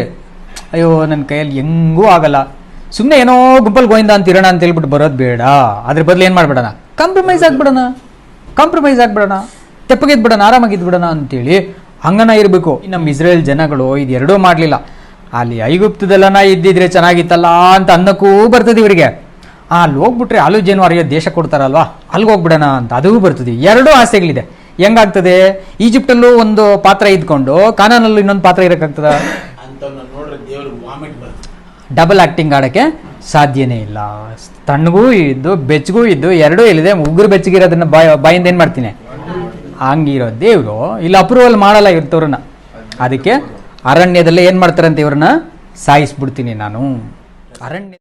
ಅಯ್ಯೋ ನನ್ನ ಕೈಯಲ್ಲಿ ಹೆಂಗೂ ಆಗಲ್ಲ, ಸುಮ್ಮನೆ ಏನೋ ಗುಂಪಲ್ಲಿ ಗೋಯಿಂದ ಅಂತಿರೋಣ ಅಂತ ಹೇಳ್ಬಿಟ್ಟು ಬರೋದು ಬೇಡ. ಅದ್ರ ಬದಲು ಏನು ಮಾಡ್ಬಿಡೋಣ, ಕಾಂಪ್ರಮೈಸ್ ಆಗ್ಬಿಡೋಣ, ತೆಪ್ಪಗಿದ್ಬಿಡೋಣ, ಆರಾಮಾಗಿದ್ಬಿಡೋಣ ಅಂತೇಳಿ ಹಂಗನ ಇರಬೇಕು. ನಮ್ಮ ಇಸ್ರೇಲ್ ಜನಗಳು ಇದೆರಡೂ ಮಾಡಲಿಲ್ಲ. ಅಲ್ಲಿ ಐಗುಪ್ತದಲ್ಲನ ಇದ್ದಿದ್ರೆ ಚೆನ್ನಾಗಿತ್ತಲ್ಲ ಅಂತ ಅನ್ನಕ್ಕೂ ಬರ್ತದೆ ಇವರಿಗೆ. ಅಲ್ಲಿ ಹೋಗ್ಬಿಟ್ರೆ ಹಾಲು ಜೇನು ಅರಿಯೋ ದೇಶ ಕೊಡ್ತಾರಲ್ವಾ, ಅಲ್ಲಿಗೆ ಹೋಗ್ಬಿಡೋಣ ಅಂತ ಅದೂ ಬರ್ತದೆ. ಎರಡೂ ಆಸೆಗಳಿದೆ. ಹೆಂಗಾಗ್ತದೆ? ಈಜಿಪ್ಟಲ್ಲೂ ಒಂದು ಪಾತ್ರ ಇದ್ಕೊಂಡು ಕಾನಾನಲ್ಲೂ ಇನ್ನೊಂದು ಪಾತ್ರ ಇರೋಕ್ಕಾಗ್ತದ? ಡಬಲ್ ಆಕ್ಟಿಂಗ್ ಆಡೋಕ್ಕೆ ಸಾಧ್ಯನೇ ಇಲ್ಲ. ತಣ್ಣಗೂ ಇದ್ದು ಬೆಚ್ಚಗೂ ಇದ್ದು ಎರಡೂ ಇಲ್ಲಿದೆ. ಉಗುರು ಬೆಚ್ಚಗಿರೋದನ್ನ ಬಾಯಿಂದ ಏನು ಮಾಡ್ತೀನಿ, ಹಂಗಿರೋ ದೇವರು ಇಲ್ಲಿ ಅಪ್ರೂವಲ್ ಮಾಡಲ್ಲ ಇರ್ತವ್ರನ್ನ. ಅದಕ್ಕೆ ಅರಣ್ಯದಲ್ಲೇ ಏನು ಮಾಡ್ತಾರಂತೆ, ಇವ್ರನ್ನ ಸಾಯಿಸ್ಬಿಡ್ತೀನಿ ನಾನು. ಅರಣ್ಯ